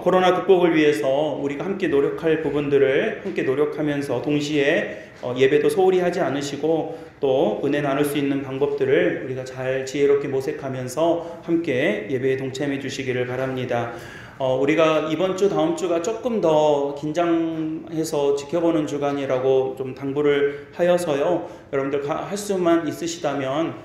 코로나 극복을 위해서 우리가 함께 노력할 부분들을 함께 노력하면서 동시에 예배도 소홀히 하지 않으시고 또 은혜 나눌 수 있는 방법들을 우리가 잘 지혜롭게 모색하면서 함께 예배에 동참해 주시기를 바랍니다. 우리가 이번 주 다음 주가 조금 더 긴장해서 지켜보는 주간이라고 좀 당부를 하여서요. 여러분들 할 수만 있으시다면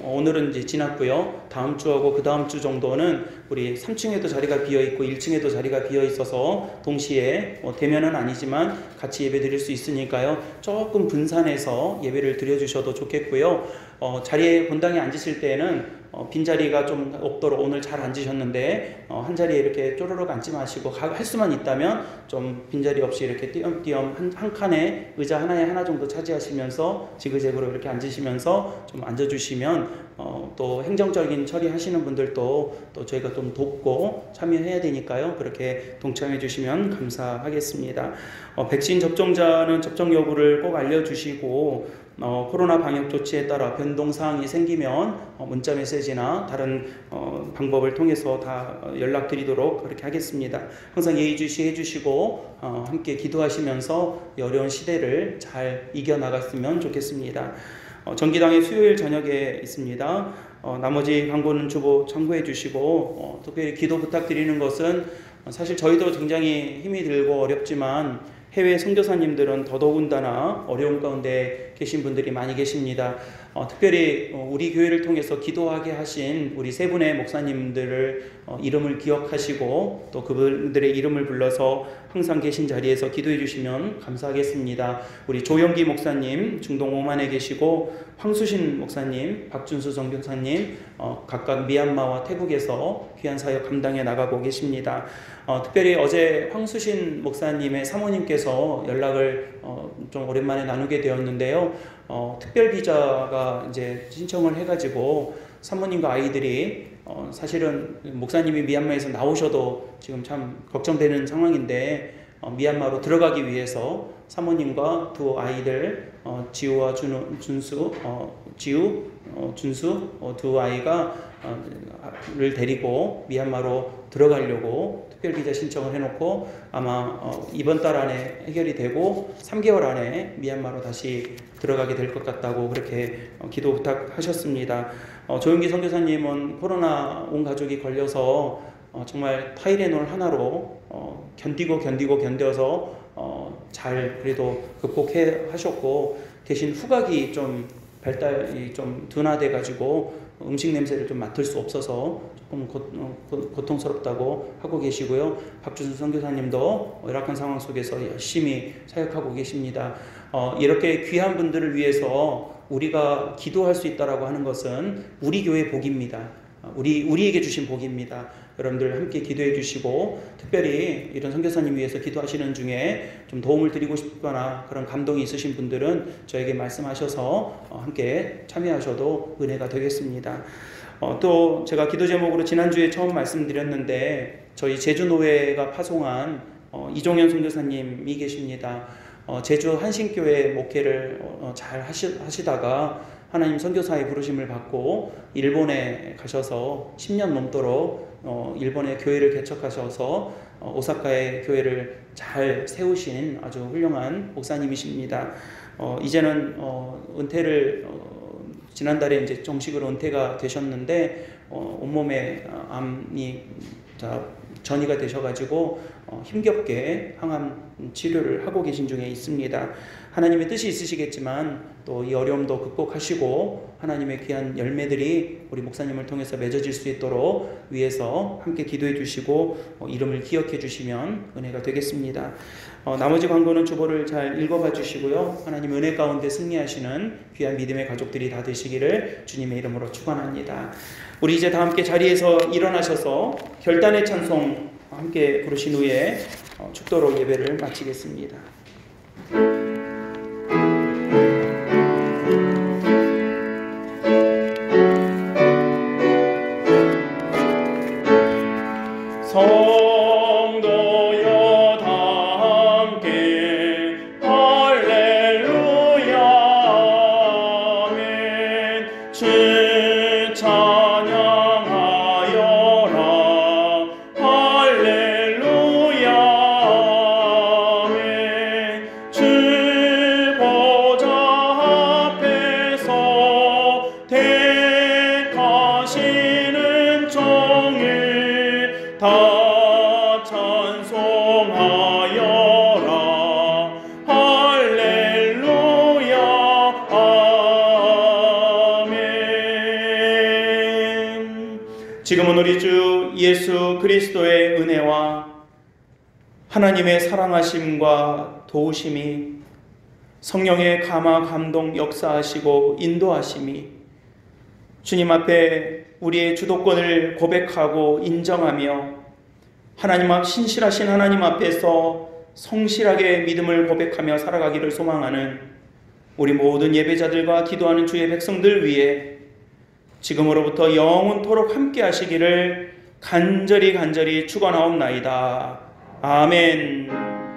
오늘은 이제 지났고요. 다음 주하고 그 다음 주 정도는 우리 3층에도 자리가 비어 있고 1층에도 자리가 비어 있어서 동시에 대면은 아니지만 같이 예배 드릴 수 있으니까요. 조금 분산해서 예배를 드려주셔도 좋겠고요. 자리에 본당에 앉으실 때에는 빈자리가 좀 없도록 오늘 잘 앉으셨는데 한 자리에 이렇게 쪼르륵 앉지 마시고 할 수만 있다면 좀 빈자리 없이 이렇게 띄엄띄엄 한 칸에 의자 하나에 하나 정도 차지하시면서 지그재그로 이렇게 앉으시면서 좀 앉아주시면 또 행정적인 처리하시는 분들도 또 저희가 좀 돕고 참여해야 되니까요. 그렇게 동참해 주시면 감사하겠습니다. 백신 접종자는 접종 여부를 꼭 알려주시고 코로나 방역 조치에 따라 변동사항이 생기면 문자 메시지나 다른 방법을 통해서 다 연락드리도록 그렇게 하겠습니다. 항상 예의주시 해주시고 함께 기도하시면서 이 어려운 시대를 잘 이겨나갔으면 좋겠습니다. 정기당의 수요일 저녁에 있습니다. 나머지 광고는 주보 참고해 주시고 특별히 기도 부탁드리는 것은 사실 저희도 굉장히 힘이 들고 어렵지만 해외 선교사님들은 더더군다나 어려운 가운데 계신 분들이 많이 계십니다. 특별히 우리 교회를 통해서 기도하게 하신 우리 세 분의 목사님들을 이름을 기억하시고 또 그분들의 이름을 불러서 항상 계신 자리에서 기도해 주시면 감사하겠습니다. 우리 조영기 목사님 중동 오만에 계시고 황수신 목사님, 박준수 정교사님 각각 미얀마와 태국에서 귀한 사역 감당해 나가고 계십니다. 특별히 어제 황수신 목사님의 사모님께서 연락을 좀 오랜만에 나누게 되었는데요. 특별 비자가 이제 신청을 해가지고 사모님과 아이들이 사실은 목사님이 미얀마에서 나오셔도 지금 참 걱정되는 상황인데 미얀마로 들어가기 위해서 사모님과 두 아이들 지우와 준수 두 아이가 를 데리고 미얀마로 들어가려고 특별 비자 신청을 해놓고 아마 이번 달 안에 해결이 되고 3개월 안에 미얀마로 다시 들어가게 될 것 같다고 그렇게 기도 부탁하셨습니다. 조영기 선교사님은 코로나 온 가족이 걸려서 정말 타이레놀 하나로 견뎌서 잘 그래도 극복해 하셨고 대신 후각이 좀 발달이 좀 둔화돼 가지고 음식 냄새를 좀 맡을 수 없어서 조금 고통스럽다고 하고 계시고요. 박준수 선교사님도 열악한 상황 속에서 열심히 사역하고 계십니다. 이렇게 귀한 분들을 위해서 우리가 기도할 수 있다라고 하는 것은 우리 교회 복입니다. 우리에게 주신 복입니다. 여러분들 함께 기도해 주시고 특별히 이런 선교사님 위해서 기도하시는 중에 좀 도움을 드리고 싶거나 그런 감동이 있으신 분들은 저에게 말씀하셔서 함께 참여하셔도 은혜가 되겠습니다. 또 제가 기도 제목으로 지난주에 처음 말씀드렸는데 저희 제주노회가 파송한 이종현 선교사님이 계십니다. 제주 한신교회 목회를 잘 하시다가 하나님 선교사의 부르심을 받고 일본에 가셔서 10년 넘도록 일본의 교회를 개척하셔서 오사카의 교회를 잘 세우신 아주 훌륭한 목사님이십니다. 이제는 은퇴를 지난달에 이제 정식으로 은퇴가 되셨는데 온몸에 암이 전이가 되셔가지고 힘겹게 항암 치료를 하고 계신 중에 있습니다. 하나님의 뜻이 있으시겠지만 또 이 어려움도 극복하시고 하나님의 귀한 열매들이 우리 목사님을 통해서 맺어질 수 있도록 위해서 함께 기도해 주시고 이름을 기억해 주시면 은혜가 되겠습니다. 나머지 광고는 주보를 잘 읽어봐 주시고요. 하나님 은혜 가운데 승리하시는 귀한 믿음의 가족들이 다 되시기를 주님의 이름으로 축원합니다. 우리 이제 다 함께 자리에서 일어나셔서 결단의 찬송 함께 부르신 후에 축도로 예배를 마치겠습니다. 성도여 다 함께 할렐루야 아멘. 주 찬양하여라 할렐루야 아멘. 주 보좌 앞에서 택하시는 종을 다 찬송하여라 할렐루야 아멘. 지금은 우리 주 예수 그리스도의 은혜와 하나님의 사랑하심과 도우심이 성령의 감화 감동 역사하시고 인도하심이 주님 앞에 우리의 주도권을 고백하고 인정하며 하나님 앞 신실하신 하나님 앞에서 성실하게 믿음을 고백하며 살아가기를 소망하는 우리 모든 예배자들과 기도하는 주의 백성들 위해 지금으로부터 영원토록 함께 하시기를 간절히 축원하옵나이다. 아멘.